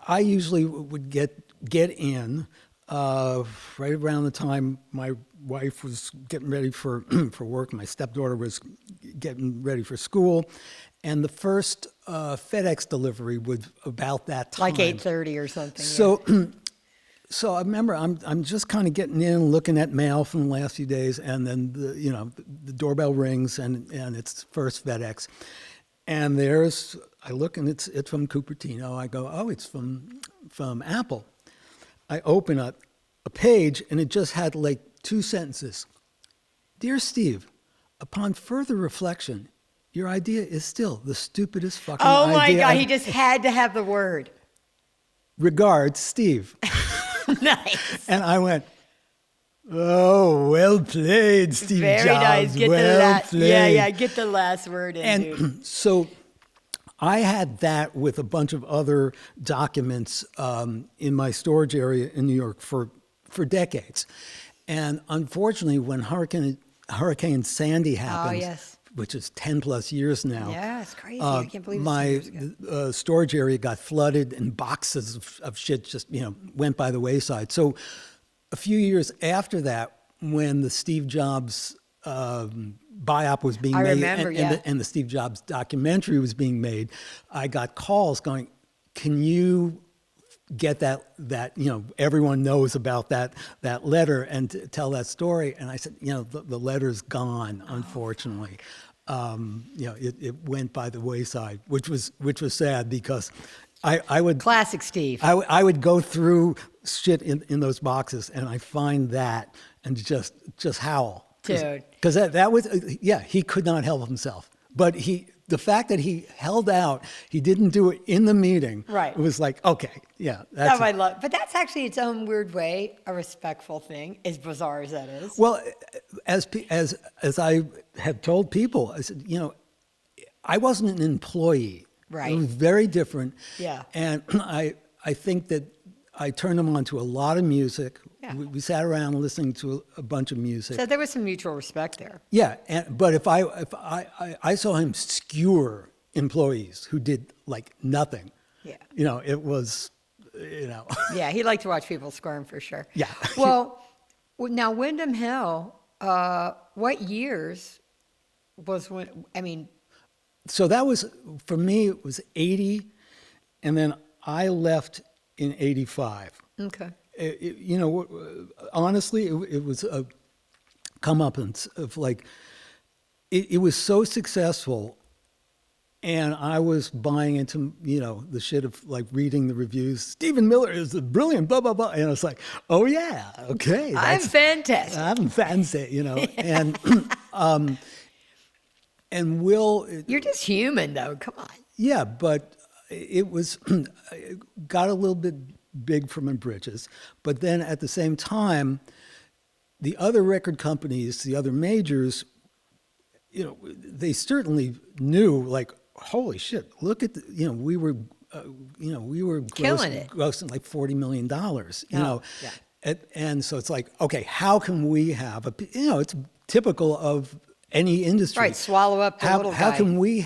S2: I usually would get in right around the time my wife was getting ready for for work. My stepdaughter was getting ready for school. And the first FedEx delivery was about that time.
S1: Like 8:30 or something.
S2: So I remember I'm just kind of getting in, looking at mail from the last few days, and then the doorbell rings and it's first FedEx, and I look and it's from Cupertino. I go, oh, it's from Apple. I open up a page and it just had like 2 sentences. Dear Steve, upon further reflection, your idea is still the stupidest fucking idea.
S1: Oh my God, he just had to have the word.
S2: Regards, Steve.
S1: Nice.
S2: And I went, oh, well played, Steve
S1: Very
S2: Jobs.
S1: nice. Get
S2: well
S1: the last.
S2: played.
S1: Yeah, get the last word in, dude.
S2: And so I had that with a bunch of other documents in my storage area in New York for decades. And unfortunately, when Hurricane Sandy happened,
S1: yes.
S2: which is 10 plus years now.
S1: Yeah, it's crazy. I can't believe it's 10
S2: my
S1: years ago.
S2: storage area got flooded and boxes of shit just, went by the wayside. So a few years after that, when the Steve Jobs biop was being
S1: I
S2: made
S1: remember,
S2: and the Steve Jobs documentary was being made, I got calls going, can you get that everyone knows about that letter and tell that story? And I said, the letter's gone, unfortunately. It went by the wayside, which was sad because I would
S1: Classic Steve.
S2: I would go through shit in those boxes and I find that and just howl.
S1: Dude.
S2: Because that was, he could not help himself. But the fact that he held out, he didn't do it in the meeting.
S1: Right.
S2: It was like, okay, yeah.
S1: That I love. But that's actually its own weird way, a respectful thing, as bizarre as that is.
S2: Well, as I have told people, I said, I wasn't an employee.
S1: Right.
S2: It was very different.
S1: Yeah.
S2: And I think that I turned him on to a lot of music.
S1: Yeah.
S2: We sat around listening to a bunch of music.
S1: So there was some mutual respect there.
S2: Yeah, but if I saw him skewer employees who did like nothing.
S1: Yeah.
S2: It was,
S1: Yeah, he liked to watch people squirm for sure.
S2: Yeah.
S1: Well, now Wyndham Hill, what years was when,
S2: So that was, for me, it was 80, and then I left in '85.
S1: Okay.
S2: You know, honestly, it was a comeuppance of like, it was so successful, and I was buying into, you know, the shit of like reading the reviews. Stephen Miller is a brilliant, blah, blah, blah. And I was like, oh yeah, okay.
S1: I'm fantastic.
S2: I'm fancy, you know. And Will,
S1: You're just human, though. Come on.
S2: yeah, but it was, it got a little bit big for my britches. But then at the same time, the other record companies, the other majors, you know, they certainly knew, like, holy shit, look at the, you know, we were
S1: Killing it.
S2: grossing like $40 million, you
S1: Oh,
S2: know.
S1: yeah.
S2: And so it's like, okay, how can we have you know, it's typical of any industry.
S1: Right, swallow up the little
S2: How
S1: guy.
S2: can we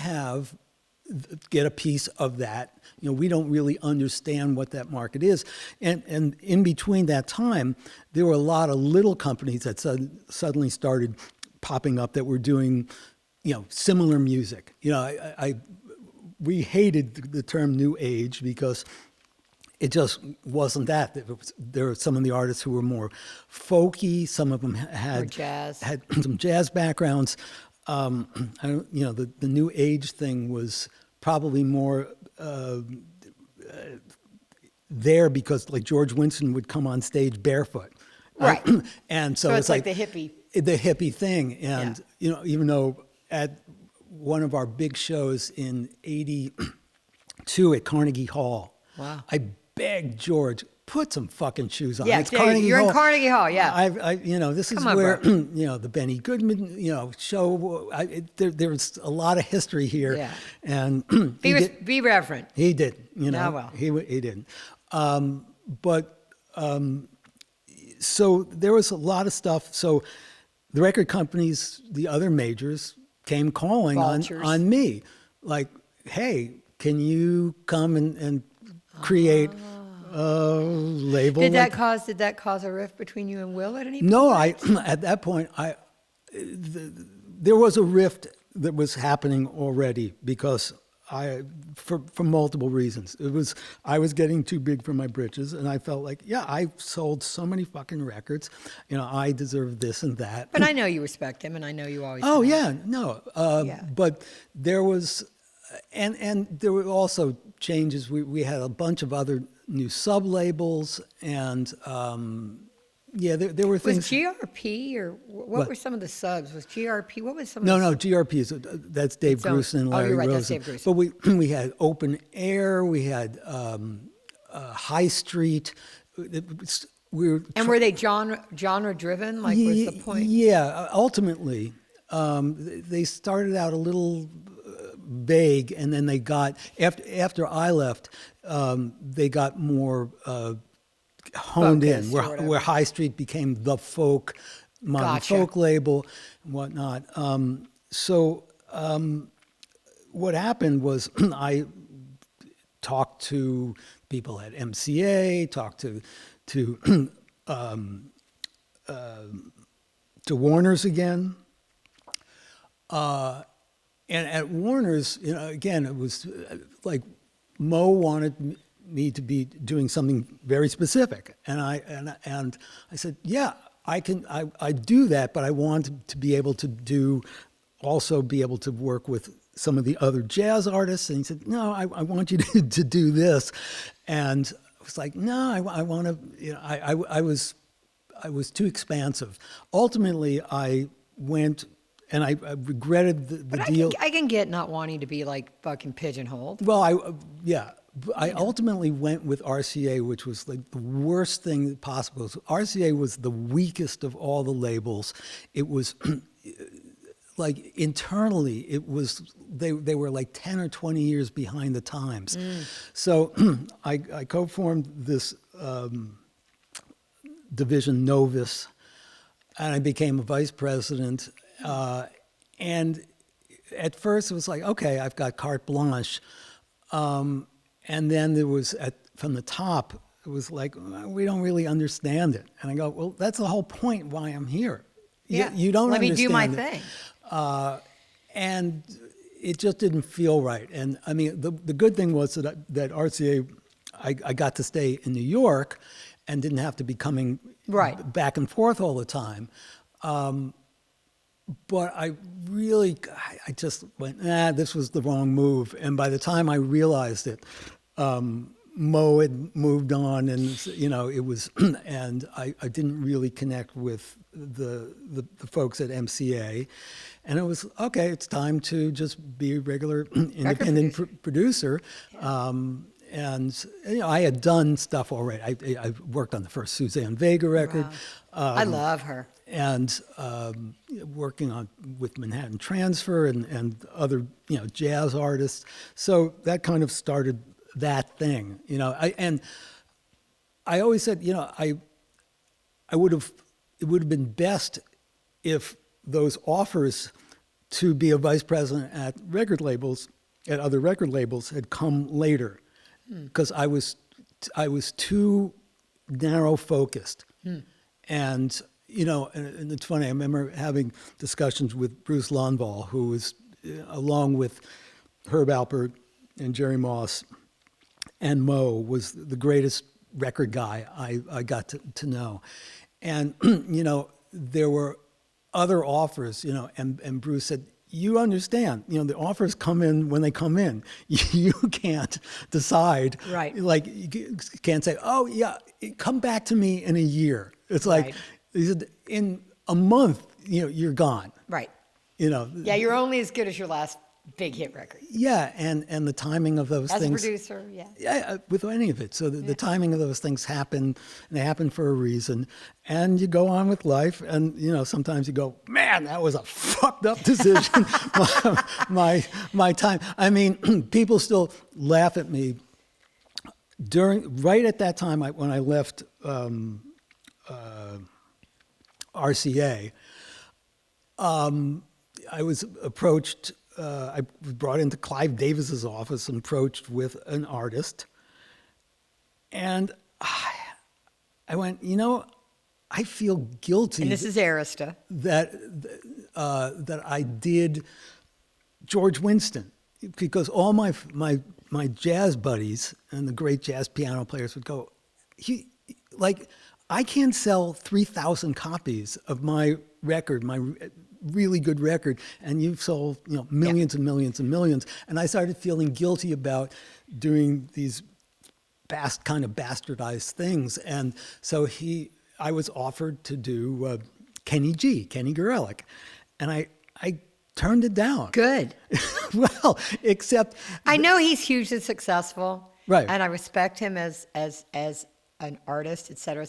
S2: get a piece of that? You know, we don't really understand what that market is. And in between that time, there were a lot of little companies that suddenly started popping up that were doing, you know, similar music. You know, we hated the term new age because it just wasn't that. There were some of the artists who were more folky. Some of them had
S1: jazz.
S2: had some jazz backgrounds. I don't, you know, the new age thing was probably more there because like George Winston would come on stage barefoot,
S1: Right.
S2: and so,
S1: So
S2: it's
S1: it's like the hippie.
S2: the hippie thing. And
S1: Yeah.
S2: you know, even though at one of our big shows in '82 at Carnegie Hall,
S1: Wow.
S2: I begged George, put some fucking shoes on.
S1: Yeah,
S2: It's
S1: yeah, you're in Carnegie Hall, yeah.
S2: You know, this is
S1: Come on,
S2: where,
S1: bro.
S2: you know, the Benny Goodman, you know, show. There was a lot of history here,
S1: Yeah.
S2: and
S1: Be reverent.
S2: he did, you know,
S1: Ah, well.
S2: he didn't. But so there was a lot of stuff. So the record companies, the other majors, came calling
S1: Vultures.
S2: on me, like, hey, can you come and create a label?
S1: Did
S2: like-
S1: that cause a rift between you and Will at any
S2: No,
S1: point?
S2: at that point, there was a rift that was happening already because for multiple reasons. I was getting too big for my britches, and I felt like, yeah, I sold so many fucking records, you know, I deserve this and that.
S1: But I know you respect him, and I know you always.
S2: Oh
S1: have.
S2: yeah, no,
S1: Yeah.
S2: but there was, and there were also changes. We had a bunch of other new sub labels, and yeah, there were
S1: Was
S2: things.
S1: GRP or what
S2: What?
S1: were some of the subs? Was GRP? What was some?
S2: No,
S1: of the
S2: no, GRP is that's Dave
S1: Its own-
S2: Grusin and
S1: oh,
S2: Larry
S1: you're right,
S2: Rosen.
S1: that's Dave Grusin.
S2: But we had Open Air, we had High Street.
S1: And were they genre driven? Like, was the point?
S2: Yeah, ultimately, they started out a little vague, and then they got after I left, they got more honed
S1: Focused
S2: in,
S1: or whatever.
S2: where High Street became the modern
S1: Gotcha.
S2: folk label and whatnot. What happened was I talked to people at MCA, talked to Warner's again. And at Warner's, you know, again, it was like Mo wanted me to be doing something very specific, and I said, yeah, I do that, but I want to be able to also be able to work with some of the other jazz artists. And he said, no, I want you to do this, and I was like, no, I want to, you know, I was too expansive. Ultimately, I went. And I regretted the
S1: But
S2: deal.
S1: I can get not wanting to be like fucking pigeonholed.
S2: Well, I ultimately went with RCA, which was like the worst thing possible. So RCA was the weakest of all the labels. It was like internally, they were like 10 or 20 years behind the times. So I co-formed this division, Novus, and I became a vice president. And at first it was like, okay, I've got carte blanche. And then there was, from the top, it was like, we don't really understand it. And I go, well, that's the whole point why I'm here.
S1: Yeah.
S2: You don't
S1: Let me
S2: understand
S1: do my
S2: it.
S1: thing.
S2: And it just didn't feel right. And I mean, the good thing was that RCA I got to stay in New York and didn't have to be coming
S1: Right.
S2: back and forth all the time. But I just went, this was the wrong move. And by the time I realized it, Mo had moved on, and it was, and I didn't really connect with the folks at MCA, and it was okay. It's time to just be a regular independent producer. And I had done stuff already. I worked on the first Suzanne Vega record.
S1: Wow. I love her.
S2: And working with Manhattan Transfer and other jazz artists. So that kind of started that thing. And I always said it would have been best if those offers to be a vice president at other record labels had come later, because I was too narrow focused. And and it's funny, I remember having discussions with Bruce Lonval, who was, along with Herb Alpert and Jerry Moss and Mo, was the greatest record guy I got to know. And, there were other offers, and Bruce said, you understand, the offers come in when they come in. You can't decide.
S1: Right.
S2: Like, you can't say, oh, yeah, come back to me in a year. It's like,
S1: Right.
S2: he said, in a month, you're gone.
S1: Right.
S2: Yeah,
S1: you're only as good as your last big hit record.
S2: Yeah, and the timing of those
S1: As
S2: things.
S1: a producer, yeah.
S2: Yeah, with any of it. So the timing of those things happen, and they happen for a reason. And you go on with life, and sometimes you go, man, that was a fucked up decision. my time. I mean, people still laugh at me right at that time when I left RCA. I was approached. I was brought into Clive Davis's office and approached with an artist, and I went, I feel guilty.
S1: And this is Arista.
S2: that I did George Winston, because all my jazz buddies and the great jazz piano players would go, I can't sell 3,000 copies of my record, my really good record, and you've sold millions and millions and millions. And I started feeling guilty about doing these kind of bastardized things. And so I was offered to do Kenny Gorelick, and I turned it down.
S1: Good.
S2: Well, except
S1: I know he's hugely successful.
S2: Right.
S1: And I respect him as an artist, et cetera,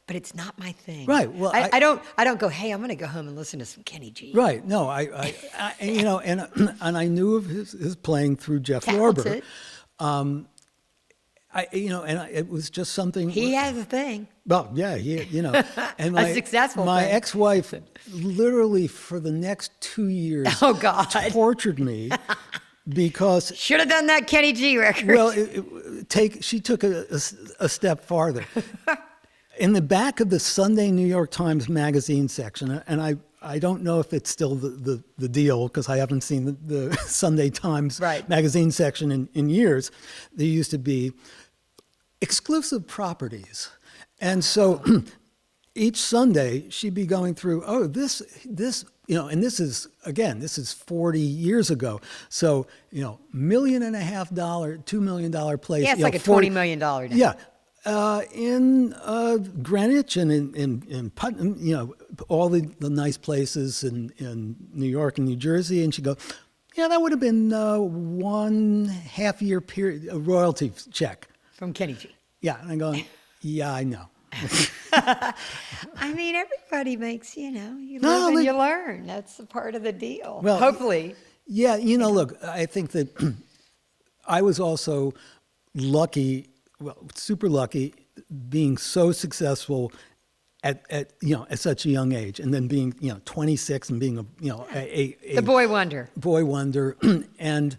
S1: but it's not my thing.
S2: Right. Well,
S1: I don't go, hey, I'm going to go home and listen to some Kenny G.
S2: Right. No, I and I knew of his playing through Jeff Lorber.
S1: Talented.
S2: It was just something.
S1: He has a thing.
S2: Well, yeah, and
S1: A successful
S2: my
S1: thing.
S2: ex-wife literally for the next 2 years
S1: Oh, God.
S2: tortured me because
S1: Should have done that Kenny G record.
S2: well, she took a step farther. In the back of the Sunday New York Times magazine section, and I don't know if it's still the deal because I haven't seen the Sunday Times
S1: Right.
S2: magazine section in years. There used to be exclusive properties. And so each Sunday she'd be going through, this, and this is 40 years ago. So, $1.5 million, $2 million place.
S1: yeah, it's like a $20 million now.
S2: Yeah. In Greenwich and in Putnam, all the nice places in New York and New Jersey. And she'd go, yeah, that would have been 1.5 year period, a royalty check.
S1: From Kenny G.
S2: Yeah. And I'm going, yeah, I know.
S1: I mean, everybody makes, you live and you learn. That's a part of the deal.
S2: Well,
S1: hopefully.
S2: Yeah, look, I think that I was also lucky, super lucky, being so successful at such a young age, and then being 26 and being a
S1: The boy wonder.
S2: boy wonder, and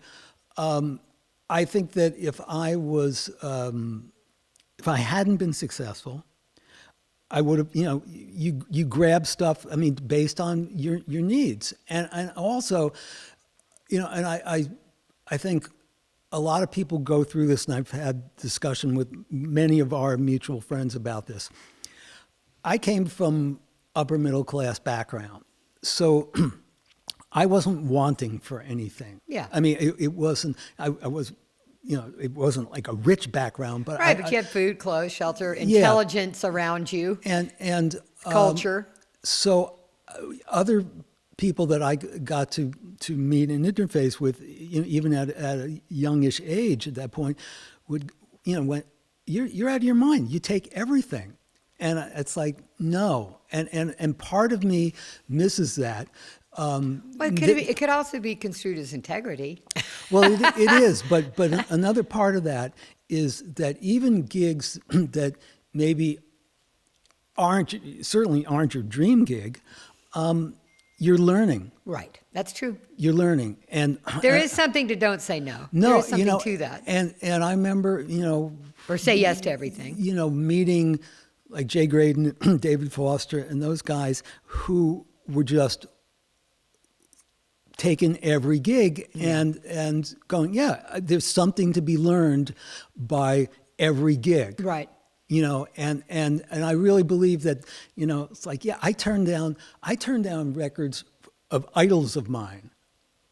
S2: I think that if I hadn't been successful, I would have, you grab stuff, I mean, based on your needs. And also, and I think a lot of people go through this, and I've had discussion with many of our mutual friends about this. I came from upper middle class background, so I wasn't wanting for anything.
S1: Yeah.
S2: I mean, it wasn't. I was, it wasn't like a rich background, but
S1: Right, but you had food, clothes, shelter,
S2: Yeah.
S1: intelligence around you,
S2: and
S1: culture.
S2: So other people that I got to meet and interface with, even at a youngish age at that point, would, when you're out of your mind, you take everything. And it's like, no. And part of me misses that.
S1: Well, it could also be construed as integrity.
S2: Well, it is, but another part of that is that even gigs that maybe certainly aren't your dream gig, you're learning.
S1: Right, that's true.
S2: You're learning, and
S1: There is something to don't say no.
S2: no,
S1: there is something to that.
S2: And I remember,
S1: Or say yes to everything.
S2: meeting like Jay Graydon, David Foster, and those guys who were just taking every gig and going, yeah, there's something to be learned by every gig.
S1: Right.
S2: And I really believe that, it's like, yeah, I turned down records of idols of mine,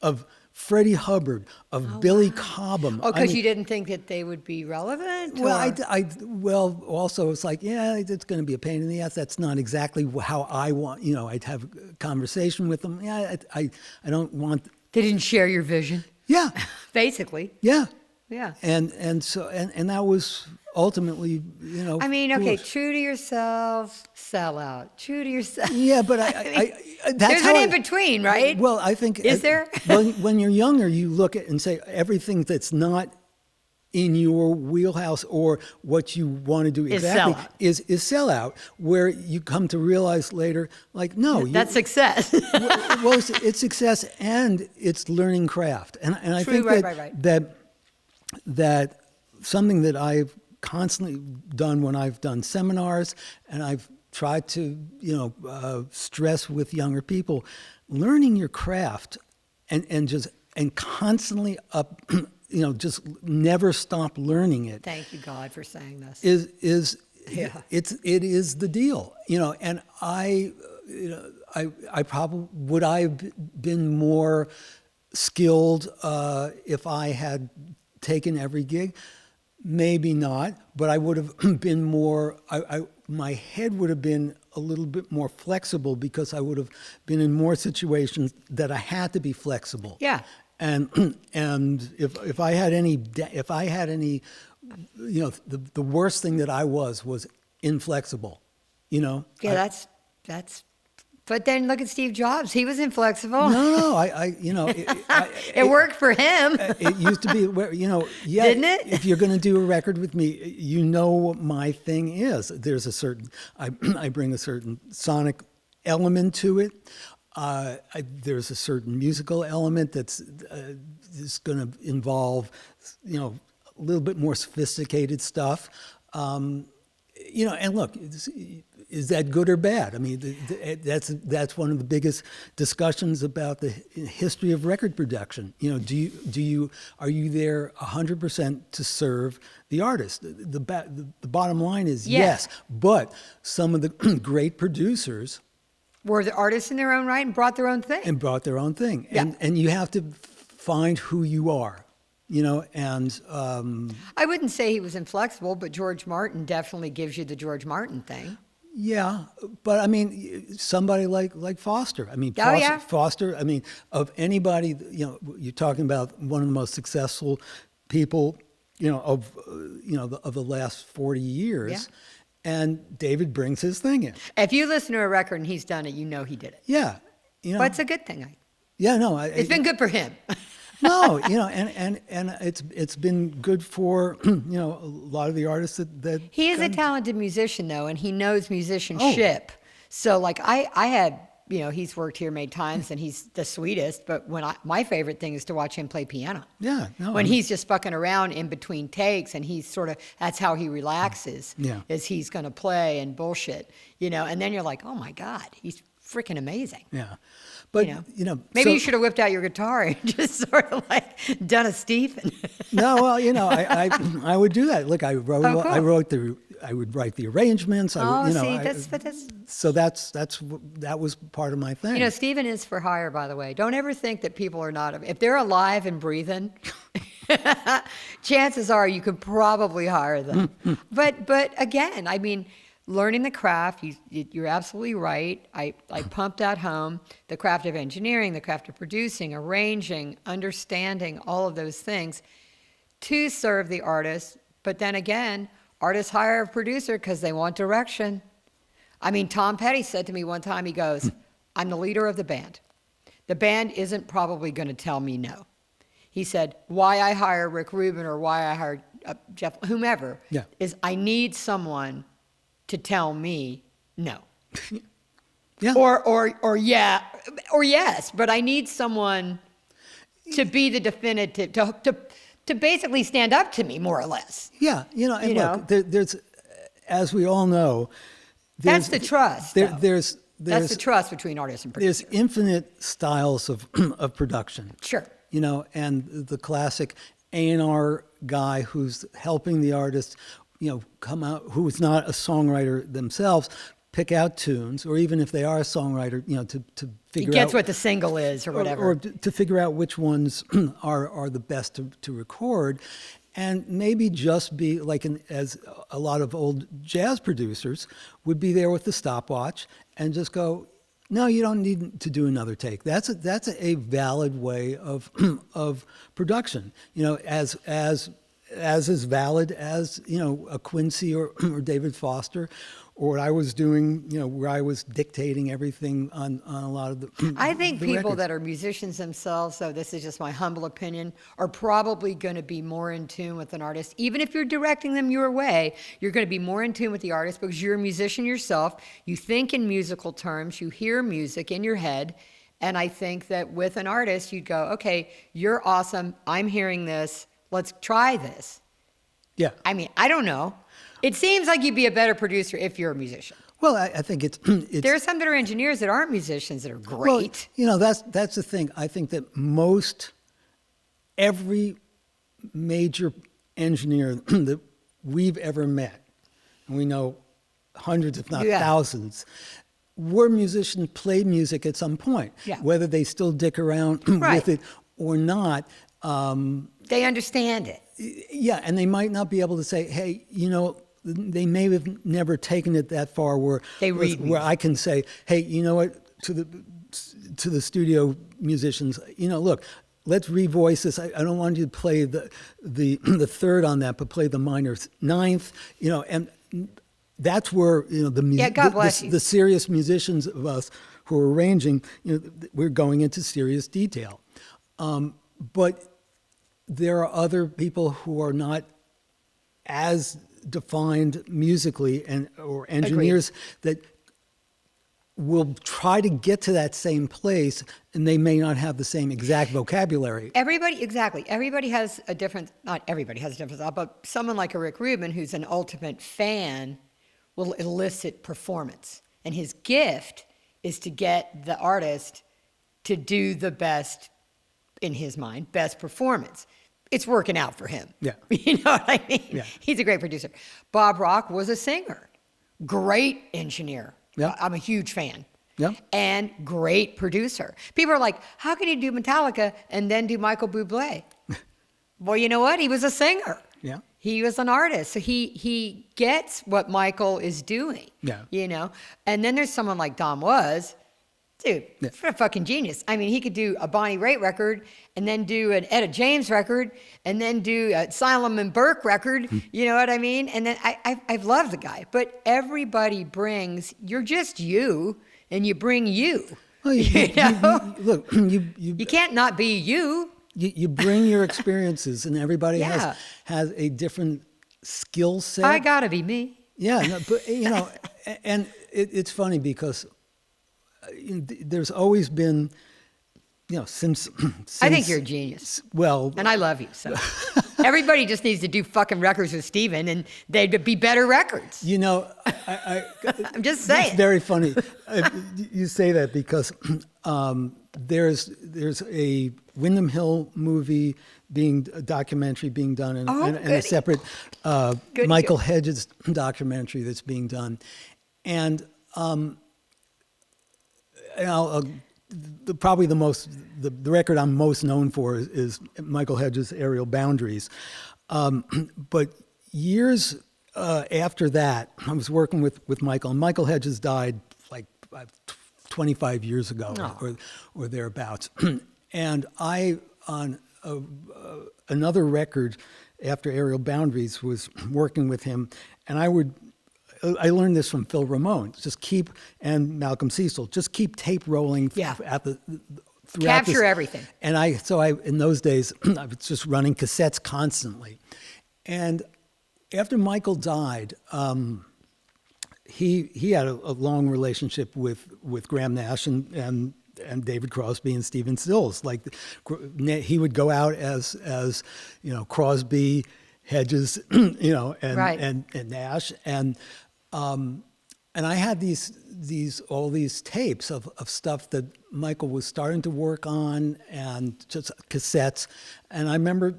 S2: of Freddie Hubbard, of Billy Cobham.
S1: Oh, because you didn't think that they would be relevant?
S2: Well,
S1: or-
S2: well, also it's like, yeah, it's going to be a pain in the ass. That's not exactly how I want, I'd have a conversation with them. Yeah, I don't want.
S1: They didn't share your vision,
S2: Yeah,
S1: basically.
S2: yeah.
S1: Yeah.
S2: And so that was ultimately,
S1: I mean, okay,
S2: foolish.
S1: true to yourself, sell out. True to yourself.
S2: Yeah, but that's
S1: There's
S2: how
S1: an
S2: I-
S1: in-between, right?
S2: Well, I think
S1: Is there?
S2: when you're younger, you look at and say everything that's not in your wheelhouse or what you want to do
S1: Is
S2: exactly
S1: sellout.
S2: is sellout. Where you come to realize later, like, no,
S1: That's success.
S2: well, it's success and it's learning craft, and I
S1: True,
S2: think
S1: right.
S2: that something that I've constantly done when I've done seminars, and I've tried to stress with younger people, learning your craft and constantly just never stop learning it
S1: Thank you, God, for saying this.
S2: is
S1: Yeah.
S2: it is the deal, and I probably would I have been more skilled if I had taken every gig. Maybe not, but I would have been more. My head would have been a little bit more flexible because I would have been in more situations that I had to be flexible.
S1: Yeah.
S2: And if I had any, the worst thing that I was inflexible.
S1: Yeah, that's. But then look at Steve Jobs. He was inflexible.
S2: No,
S1: It worked for him.
S2: It used to be where, yeah.
S1: Didn't it?
S2: If you're going to do a record with me, what my thing is. There's a certain, I bring a certain sonic element to it. There's a certain musical element that's going to involve, a little bit more sophisticated stuff. And look, is that good or bad? I mean, that's one of the biggest discussions about the history of record production. Are you there 100% to serve the artist? The bottom line is yes, but some of the great producers
S1: Were the artists in their own right and brought their own thing.
S2: brought their own thing,
S1: Yeah.
S2: and you have to find who you are. And
S1: I wouldn't say he was inflexible, but George Martin definitely gives you the George Martin thing.
S2: yeah, but I mean, somebody like Foster. I mean,
S1: Oh, yeah.
S2: Foster. I mean, of anybody, you're talking about one of the most successful people, of the last 40 years.
S1: Yeah.
S2: And David brings his thing in.
S1: If you listen to a record and he's done it, you know he did it.
S2: Yeah,
S1: But it's a good thing.
S2: yeah, no,
S1: It's been good for him.
S2: No, and it's been good for a lot of the artists that
S1: He is a
S2: come-
S1: talented musician, though, and he knows musicianship. So, like, I had, he's worked here many times, and he's the sweetest. But my favorite thing is to watch him play piano.
S2: Yeah, no,
S1: When he's just fucking around in between takes, and he's that's how he relaxes.
S2: Yeah.
S1: Is he's going to play and bullshit, and then you're like, oh my God, he's freaking amazing.
S2: Yeah. But,
S1: Maybe
S2: so-
S1: you should have whipped out your guitar and just sort of like done a Stephen.
S2: No, well, I would do that. Look, I wrote,
S1: Oh, cool.
S2: I would write the arrangements.
S1: Oh, see,
S2: So that was part of my thing.
S1: Stephen is for hire, by the way. Don't ever think that people are not. If they're alive and breathing, chances are you could probably hire them. But again, I mean, learning the craft, you're absolutely right. I pumped that home. The craft of engineering, the craft of producing, arranging, understanding, all of those things to serve the artist. But then again, artists hire a producer because they want direction. I mean, Tom Petty said to me one time, he goes, I'm the leader of the band. The band isn't probably going to tell me no. He said, why I hire Rick Rubin or why I hired Jeff, whomever, is I need someone to tell me no.
S2: Yeah.
S1: Or yes, but I need someone to be the definitive, to basically stand up to me, more or less.
S2: Yeah, look, there's, as we all know,
S1: that's the trust.
S2: There's
S1: that's the trust between artists and producers.
S2: There's infinite styles of production.
S1: Sure.
S2: And the classic A&R guy who's helping the artist, come out, who is not a songwriter themselves, pick out tunes, or even if they are a songwriter, to figure out.
S1: He gets what the single is or whatever.
S2: Or to figure out which ones are the best to record. And maybe just be like, as a lot of old jazz producers would be there with the stopwatch and just go, no, you don't need to do another take. That's a valid way of of production. As is valid as a Quincy or David Foster, or what I was doing, where I was dictating everything on a lot of the.
S1: I think
S2: the
S1: people
S2: records.
S1: that are musicians themselves, so this is just my humble opinion, are probably going to be more in tune with an artist. Even if you're directing them your way, you're going to be more in tune with the artist because you're a musician yourself. You think in musical terms, you hear music in your head. And I think that with an artist, you'd go, okay, you're awesome. I'm hearing this. Let's try this.
S2: Yeah.
S1: I mean, I don't know. It seems like you'd be a better producer if you're a musician.
S2: Well, I think it's
S1: there are some that are engineers that aren't musicians that are great.
S2: Well, that's the thing. I think that every major engineer that we've ever met, and we know hundreds if not thousands, were musicians, played music at some point.
S1: Yeah.
S2: Whether they still dick around with it or not.
S1: They understand it.
S2: Yeah, and they might not be able to say, hey, they may have never taken it that far where I can say, hey, you know what, to the studio musicians, look, let's revoice this. I don't want you to play the third on that, but play the minor ninth, and that's where
S1: God bless you.
S2: The serious musicians of us who are arranging, we're going into serious detail, but there are other people who are not as defined musically or engineers that will try to get to that same place, and they may not have the same exact vocabulary.
S1: Everybody has a different, not everybody has a different style, but someone like a Rick Rubin who's an ultimate fan will elicit performance. And his gift is to get the artist to do the best, in his mind, best performance. It's working out for him.
S2: Yeah.
S1: You know what I mean?
S2: Yeah.
S1: He's a great producer. Bob Rock was a singer, great engineer.
S2: Yeah.
S1: I'm a huge fan.
S2: Yeah.
S1: And great producer. People are like, how can you do Metallica and then do Michael Bublé? Well, you know what? He was a singer.
S2: Yeah.
S1: He was an artist. So he gets what Michael is doing.
S2: Yeah.
S1: And then there's someone like Don Was. Dude,
S2: Yeah.
S1: a fucking genius. I mean, he could do a Bonnie Raitt record and then do an Etta James record and then do a Solomon Burke record. You know what I mean? And then I've loved the guy. But everybody brings, you're just you, and you bring you.
S2: Well, look,
S1: you can't not be you.
S2: You bring your experiences, and everybody
S1: Yeah.
S2: has a different skill set.
S1: I gotta be me.
S2: Yeah, no, but and it's funny because there's always been, since
S1: I think you're a genius.
S2: well,
S1: And I love you. So everybody just needs to do fucking records with Steven and they'd be better records. I'm just saying.
S2: It's very funny you say that because there's a Windham Hill movie a documentary being done and a separate Michael Hedges documentary that's being done. And probably the record I'm most known for is Michael Hedges' Aerial Boundaries. But years after that, I was working with Michael, and Michael Hedges died like 25 years ago or thereabouts. And I, on another record after Aerial Boundaries, was working with him, and I learned this from Phil Ramone. And Malcolm Cecil. Just keep tape rolling throughout
S1: Capture everything.
S2: And in those days, I was just running cassettes constantly. And after Michael died, he had a long relationship with Graham Nash and David Crosby and Stephen Stills. Like he would go out as Crosby, Hedges, and Nash, and I had all these tapes of stuff that Michael was starting to work on, and just cassettes. And I remember,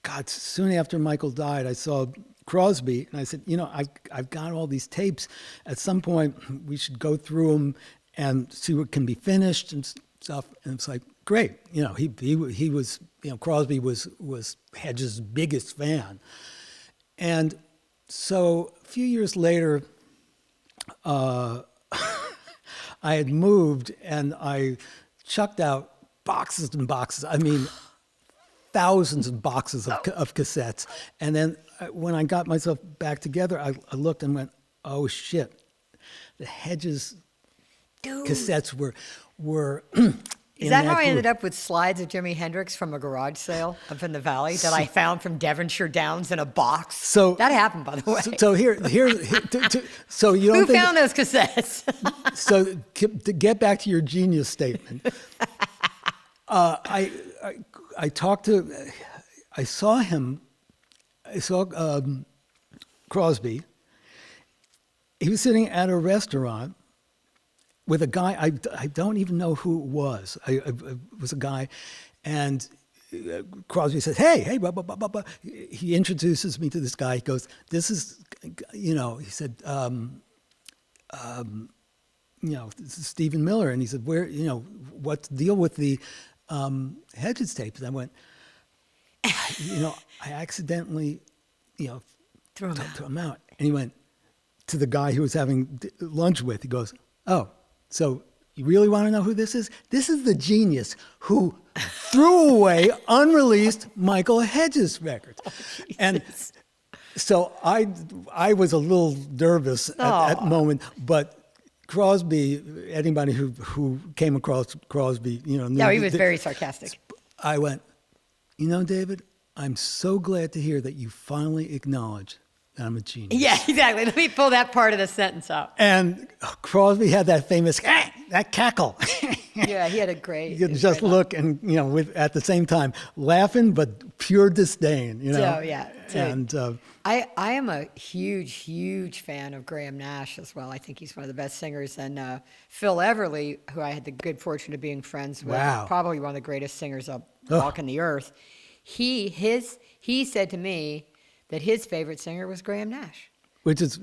S2: God, soon after Michael died, I saw Crosby, and I said, I've got all these tapes. At some point, we should go through them and see what can be finished and stuff. And it's like, great. He was, Crosby was Hedges' biggest fan. And so a few years later, I had moved and I chucked out boxes and boxes. I mean, thousands of boxes of cassettes. And then when I got myself back together, I looked and went, oh shit, the Hedges cassettes were
S1: Is that how I ended up with slides of Jimi Hendrix from a garage sale up in the valley that I found from Devonshire Downs in a box?
S2: So
S1: that happened, by the way.
S2: So you don't
S1: Who found those cassettes?
S2: So to get back to your genius statement, I saw Crosby. He was sitting at a restaurant with a guy, I don't even know who it was. It was a guy, and Crosby says, hey, blah, blah, blah, blah, blah. He introduces me to this guy. He goes, this is, he said, this is Stephen Miller. And he said, what's the deal with the Hedges tapes? And I went, I accidentally,
S1: threw
S2: him out. And he went to the guy who was having lunch with, he goes, oh, so you really want to know who this is? This is the genius who threw away unreleased Michael Hedges records.
S1: Oh,
S2: and so I was a little nervous at that moment, but Crosby, anybody who came across Crosby, knew.
S1: No, he was very sarcastic.
S2: I went, David, I'm so glad to hear that you finally acknowledge that I'm a genius.
S1: Yeah, exactly. Let me pull that part of the sentence out.
S2: And Crosby had that famous, that cackle.
S1: Yeah, he had a great.
S2: You could just look and, at the same time, laughing, but pure disdain,
S1: So, yeah.
S2: And
S1: I am a huge fan of Graham Nash as well. I think he's one of the best singers. And Phil Everly, who I had the good fortune of being friends with, probably one of the greatest singers walking the earth. He said to me that his favorite singer was Graham Nash.
S2: Which is,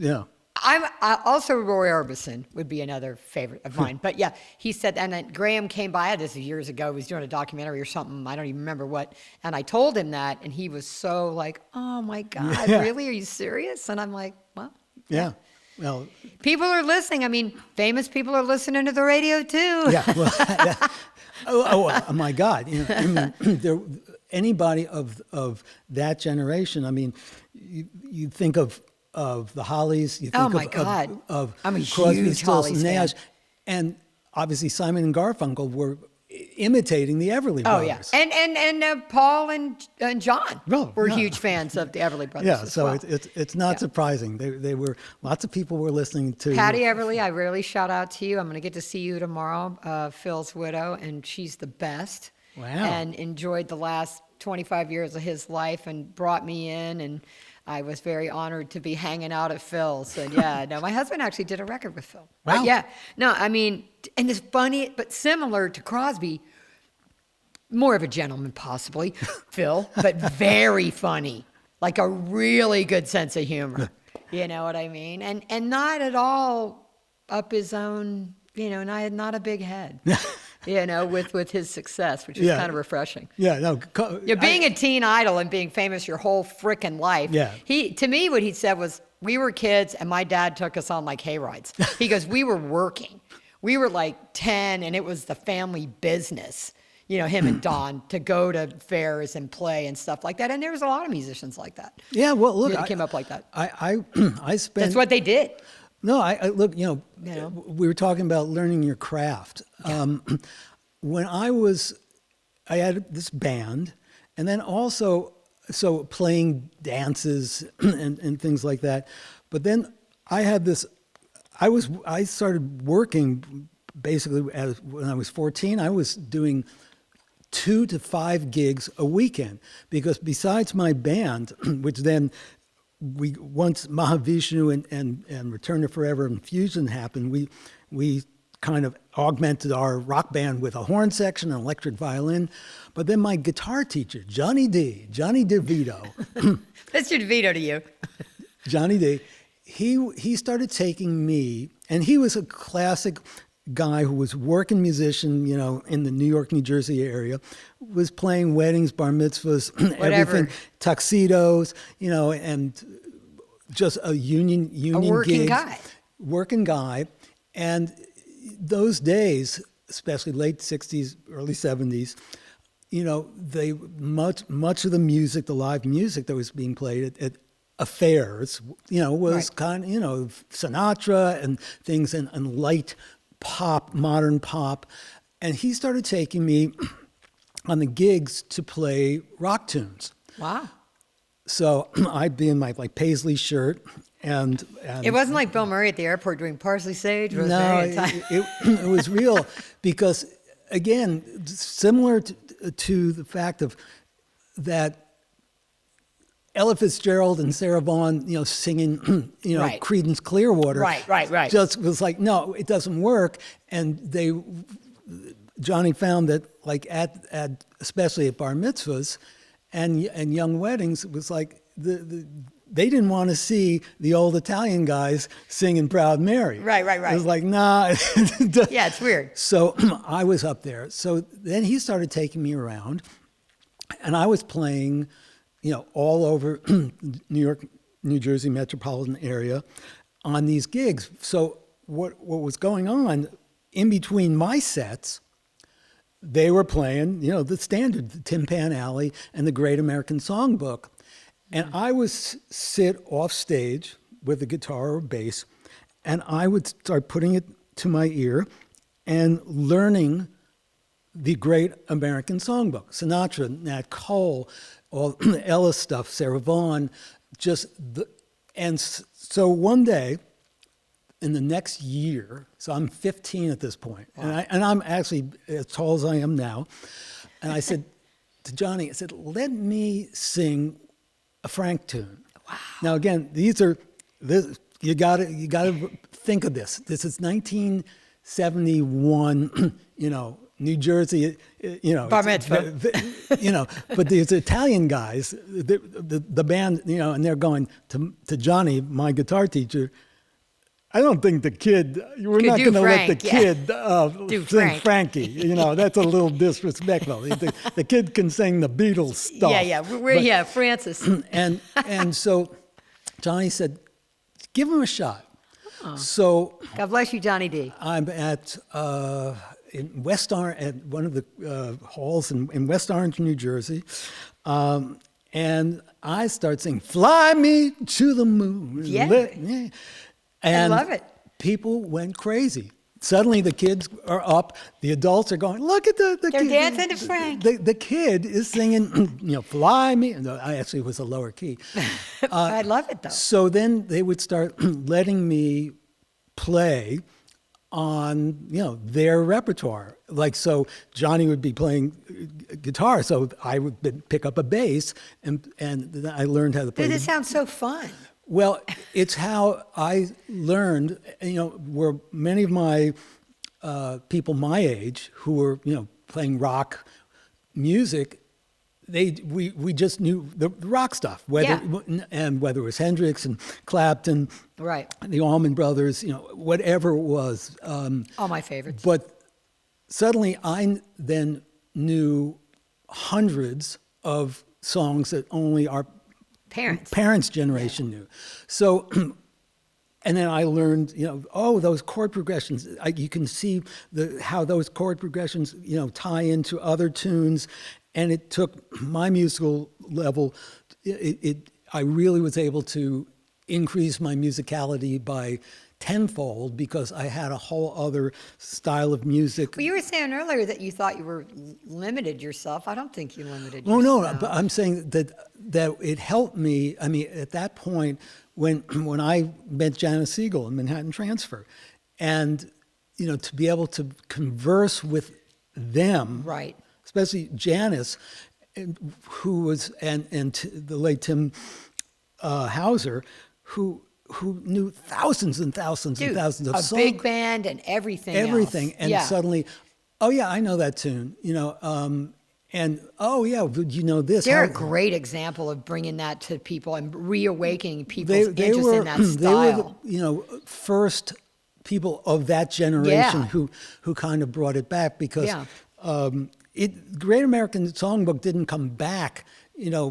S1: I also Roy Orbison would be another favorite of mine. But yeah, he said, and then Graham came by, this years ago, he was doing a documentary or something, I don't even remember what, and I told him that, and he was so like, oh my God, really? Are you serious? And I'm like, well.
S2: Yeah. Well,
S1: people are listening. I mean, famous people are listening to the radio too.
S2: Yeah. Well, oh my God. Anybody of that generation, I mean, you think of the Hollies, you think of
S1: I'm a
S2: Crosby,
S1: huge
S2: Stills,
S1: Hollies
S2: Nash,
S1: fan.
S2: and obviously Simon and Garfunkel were imitating the Everly
S1: Oh yeah,
S2: Brothers.
S1: and Paul and John
S2: Oh,
S1: were
S2: yeah.
S1: huge fans of the Everly Brothers.
S2: Yeah,
S1: as
S2: so
S1: well.
S2: it's not surprising. They were, lots of people were listening to
S1: Patty Everly, I really shout out to you. I'm going to get to see you tomorrow, Phil's widow, and she's the best.
S2: Wow.
S1: And enjoyed the last 25 years of his life and brought me in, and I was very honored to be hanging out at Phil's. And yeah, no, my husband actually did a record with Phil.
S2: Wow.
S1: But yeah, no, I mean, and it's funny, but similar to Crosby, more of a gentleman possibly, Phil, but very funny, like a really good sense of humor. You know what I mean? And not at all up his own, not a big head. With his success, which is
S2: Yeah.
S1: kind of refreshing.
S2: Yeah, no.
S1: Being a teen idol and being famous your whole freaking life.
S2: Yeah.
S1: To me, what he said was, we were kids and my dad took us on like hay rides. He goes, we were working. We were like 10 and it was the family business, him and Don, to go to fairs and play and stuff like that. And there was a lot of musicians like that.
S2: Yeah, well, look,
S1: That came up like that.
S2: I spent.
S1: That's what they did.
S2: No, I look, we were talking about learning your craft. When I had this band, and then also, so playing dances and things like that. But then I had this, I started working basically when I was 14. I was doing 2 to 5 gigs a weekend, because besides my band, which then once Mahavishnu and Return to Forever and Fusion happened, we kind of augmented our rock band with a horn section and electric violin. But then my guitar teacher, Johnny DeVito,
S1: Mr. DeVito to you.
S2: Johnny D, he started taking me, and he was a classic guy who was working musician, in the New York, New Jersey area, was playing weddings, bar mitzvahs, everything, tuxedos, and just a union
S1: working
S2: gigs,
S1: guy.
S2: working guy. And those days, especially late 60s, early 70s, much of the music, the live music that was being played at affairs, was
S1: Right.
S2: kind of, Sinatra and things, and light pop, modern pop. And he started taking me on the gigs to play rock tunes.
S1: Wow.
S2: So I'd be in my Paisley shirt, and
S1: It wasn't like Bill Murray at the airport doing Parsley Sage.
S2: no,
S1: Rosemary and Thyme.
S2: it was real, because again, similar to the fact of that Ella Fitzgerald and Sarah Vaughan, singing,
S1: Right.
S2: Creedence Clearwater.
S1: Right.
S2: Just was like, no, it doesn't work. And Johnny found that, at especially at bar mitzvahs and young weddings, it was like they didn't want to see the old Italian guys singing Proud Mary.
S1: Right.
S2: It was like, nah.
S1: Yeah, it's weird.
S2: So I was up there. So then he started taking me around, and I was playing, all over New York, New Jersey metropolitan area on these gigs. So what was going on in between my sets, they were playing, the standard, the Tin Pan Alley and the Great American Songbook. And I would sit off stage with a guitar or bass, and I would start putting it to my ear and learning the Great American Songbook. Sinatra, Nat Cole, all Ella stuff, Sarah Vaughan, so one day, in the next year, so I'm 15 at this point,
S1: Wow.
S2: and I'm actually as tall as I am now, and I said to Johnny, I said, let me sing a Frank tune. Wow. Now again, you gotta think of this. This is 1971, New Jersey,
S1: Bar mitzvah.
S2: But these Italian guys, the band, and they're going to Johnny, my guitar teacher, I don't think the kid, we're not going to let the kid sing
S1: Frank.
S2: Frankie. That's a little disrespectful. The kid can sing the Beatles stuff.
S1: Yeah, Francis.
S2: And so Johnny said, give him a shot. So
S1: God bless you, Johnny D.
S2: I'm at in West Orange, at one of the halls in West Orange, New Jersey, and I start singing "Fly Me to the Moon."
S1: Yeah.
S2: And
S1: I love it.
S2: People went crazy. suddenly the kids are up, the adults are going, look at the
S1: They're
S2: kid.
S1: dancing to Frank.
S2: The kid is singing, fly me. No, I actually was a lower key.
S1: I love it though.
S2: So then they would start letting me play on their repertoire. Like, so Johnny would be playing guitar, so I would pick up a bass, and then I learned how to play.
S1: Dude, this sounds so fun.
S2: Well, it's how I learned. Where many of my people my age who were playing rock music, we just knew the rock stuff, whether it was Hendrix and Clapton,
S1: Right.
S2: the Allman Brothers, whatever it was.
S1: All my favorites.
S2: But suddenly I then knew hundreds of songs that only our parents' generation knew. So, and then I learned, those chord progressions. You can see how those chord progressions, tie into other tunes. And it took my musical level. I really was able to increase my musicality by tenfold because I had a whole other style of music.
S1: Well, you were saying earlier that you thought you were limited yourself. I don't think you limited
S2: Well,
S1: yourself.
S2: no, but I'm saying that it helped me. I mean, at that point, when I met Janice Siegel in Manhattan Transfer, and to be able to converse with them,
S1: Right.
S2: especially Janice, who was and the late Tim Hauser, who knew thousands and thousands
S1: Dude,
S2: and thousands of
S1: a
S2: songs.
S1: big band and everything else.
S2: And
S1: Yeah.
S2: suddenly, oh yeah, I know that tune, and oh yeah, you know this.
S1: They're a
S2: How-
S1: great example of bringing that to people and reawakening people's
S2: they
S1: interest
S2: were
S1: in that
S2: they were
S1: style.
S2: the, first people of that generation
S1: Yeah.
S2: who kind of brought it back because
S1: Yeah.
S2: Great American Songbook didn't come back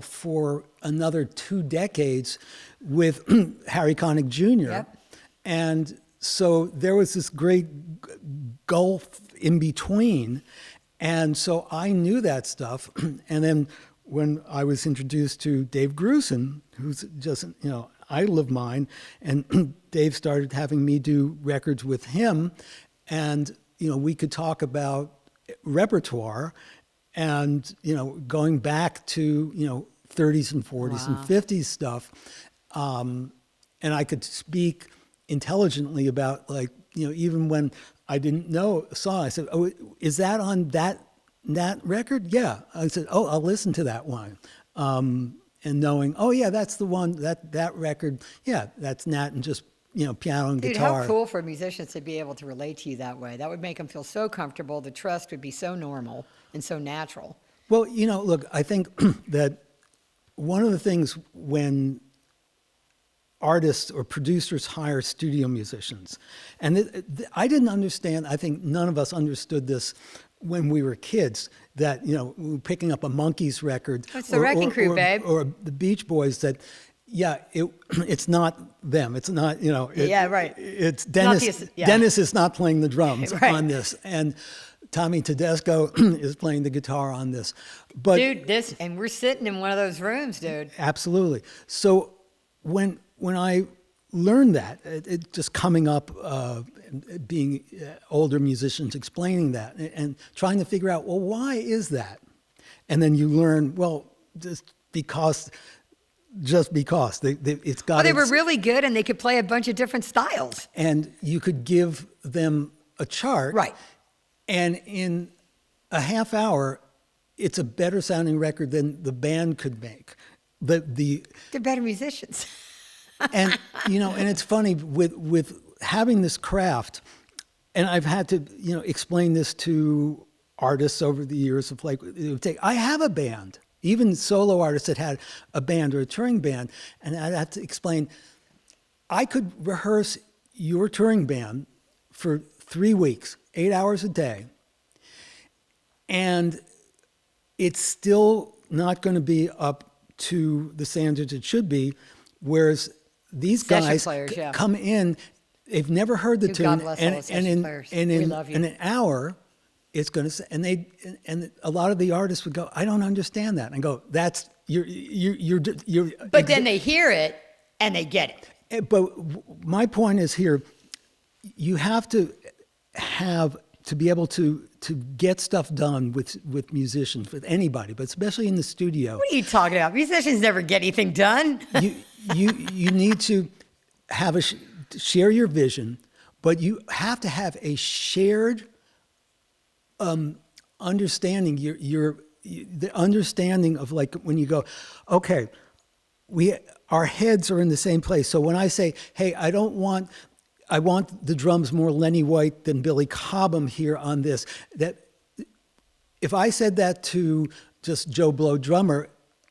S2: for another 2 decades with Harry Connick Jr.
S1: Yep.
S2: And so there was this great gulf in between. And so I knew that stuff. And then when I was introduced to Dave Grusin, who's just, idol of mine, and Dave started having me do records with him, and, we could talk about repertoire and, going back to, 30s and 40s and 50s stuff. And I could speak intelligently about, like, even when I didn't know a song, I said, "Oh, is that on that record?" Yeah. I said, "Oh, I'll listen to that one." And knowing, oh yeah, that's the one, that record. Yeah, that's Nat and just piano and
S1: Dude,
S2: guitar.
S1: how cool for musicians to be able to relate to you that way. That would make them feel so comfortable. The trust would be so normal and so natural.
S2: Well, look, I think that one of the things when artists or producers hire studio musicians, and I didn't understand, I think none of us understood this when we were kids, that, we were picking up a Monkees record.
S1: It's the Wrecking Crew, babe.
S2: Or the Beach Boys, that, yeah, it's not them. It's not,
S1: Yeah, right.
S2: It's
S1: Not
S2: Dennis.
S1: the- yeah.
S2: Dennis is not playing the drums
S1: Right.
S2: on this. And Tommy Tedesco is playing the guitar on this. But
S1: Dude, and we're sitting in one of those rooms, dude.
S2: absolutely. So when I learned that, it just coming up, being older musicians explaining that and trying to figure out, well, why is that? And then you learn, well, just because it's got.
S1: Well, they were really good and they could play a bunch of different styles.
S2: And you could give them a chart,
S1: Right.
S2: And in a half hour, it's a better sounding record than the band could make. The
S1: They're better musicians.
S2: and and it's funny with having this craft, and I've had to explain this to artists over the years of, like, it would take, I have a band, even solo artists that had a band or a touring band, and I'd have to explain, I could rehearse your touring band for 3 weeks, 8 hours a day, and it's still not going to be up to the standards it should be, whereas these
S1: Session
S2: guys
S1: players, yeah.
S2: come in, they've never heard the
S1: Dude,
S2: tune,
S1: God bless all
S2: and,
S1: the session players.
S2: and
S1: We
S2: in,
S1: love you.
S2: in an hour, it's going to, and a lot of the artists would go, I don't understand that, and I go, that's you're.
S1: But then they hear it and they get it.
S2: But my point is here, you have to to be able to get stuff done with musicians, with anybody, but especially in the studio.
S1: What are you talking about? Musicians never get anything done.
S2: you need to have share your vision, but you have to have a shared understanding. The understanding of, like, when you go, okay, our heads are in the same place. So when I say, hey, I want the drums more Lenny White than Billy Cobham here on this, that if I said that to just Joe Blow drummer,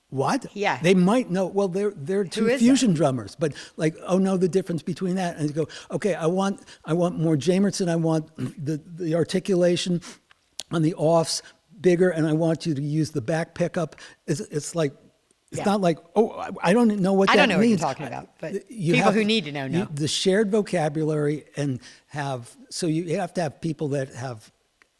S2: what?
S1: Yeah.
S2: They might know, well, they're two fusion drummers, but like, oh, know the difference between that. And you go, okay, I want more Jamerson, I want the articulation on the offs bigger, and I want you to use the back pickup. It's like, it's not like, oh, I don't know what that means.
S1: I don't know what you're talking about, but people who need to know.
S2: The shared vocabulary, and so you have to have people that have,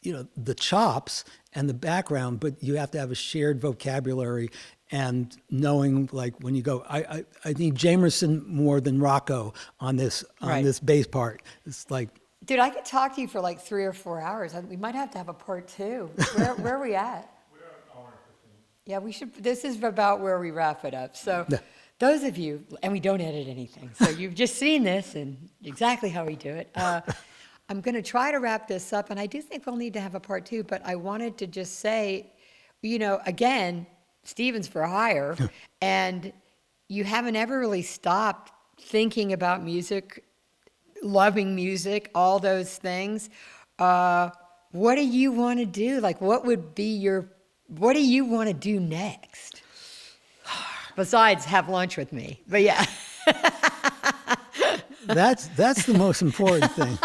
S2: the chops and the background, but you have to have a shared vocabulary and knowing, like, when you go, I need Jamerson more than Rocco on this bass part. It's like,
S1: dude, I could talk to you for like 3 or 4 hours. We might have to have a part 2. Where are we at? Yeah, we should. This is about where we wrap it up. So those of you, and we don't edit anything, so you've just seen this and exactly how we do it. I'm going to try to wrap this up, and I do think we'll need to have a part 2, but I wanted to just say, again, Stephen's for hire, and you haven't ever really stopped thinking about music, loving music, all those things. What do you want to do? Like, what do you want to do next? Besides have lunch with me. But yeah.
S2: That's the most important thing.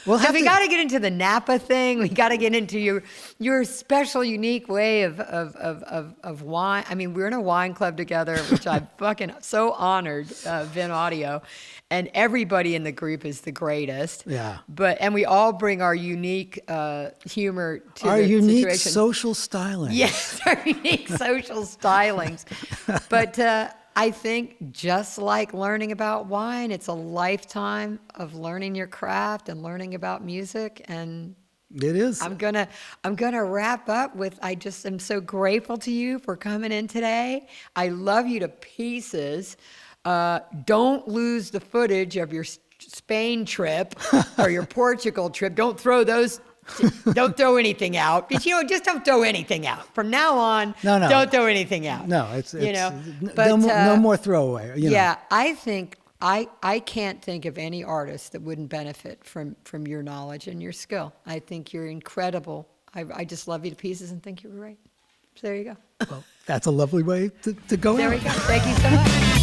S1: We got to get into the Napa thing. We got to get into your special, unique way of wine. I mean, we're in a wine club together, which I'm fucking so honored, Vin Audio, and everybody in the group is the greatest.
S2: Yeah.
S1: And we all bring our unique humor to
S2: our
S1: the
S2: unique
S1: situation.
S2: social styling.
S1: Yes, our unique social stylings. But I think just like learning about wine, it's a lifetime of learning your craft and learning about music. And
S2: it is.
S1: I'm gonna wrap up with, I just am so grateful to you for coming in today. I love you to pieces. Don't lose the footage of your Spain trip or your Portugal trip. Don't throw anything out. But, just don't throw anything out. From now on, don't throw anything out.
S2: No, it's
S1: but,
S2: no more throwaway.
S1: Yeah, I think I can't think of any artist that wouldn't benefit from your knowledge and your skill. I think you're incredible. I just love you to pieces and think you were right. So there you go.
S2: Well, that's a lovely way to go out.
S1: There we go. Thank you so much.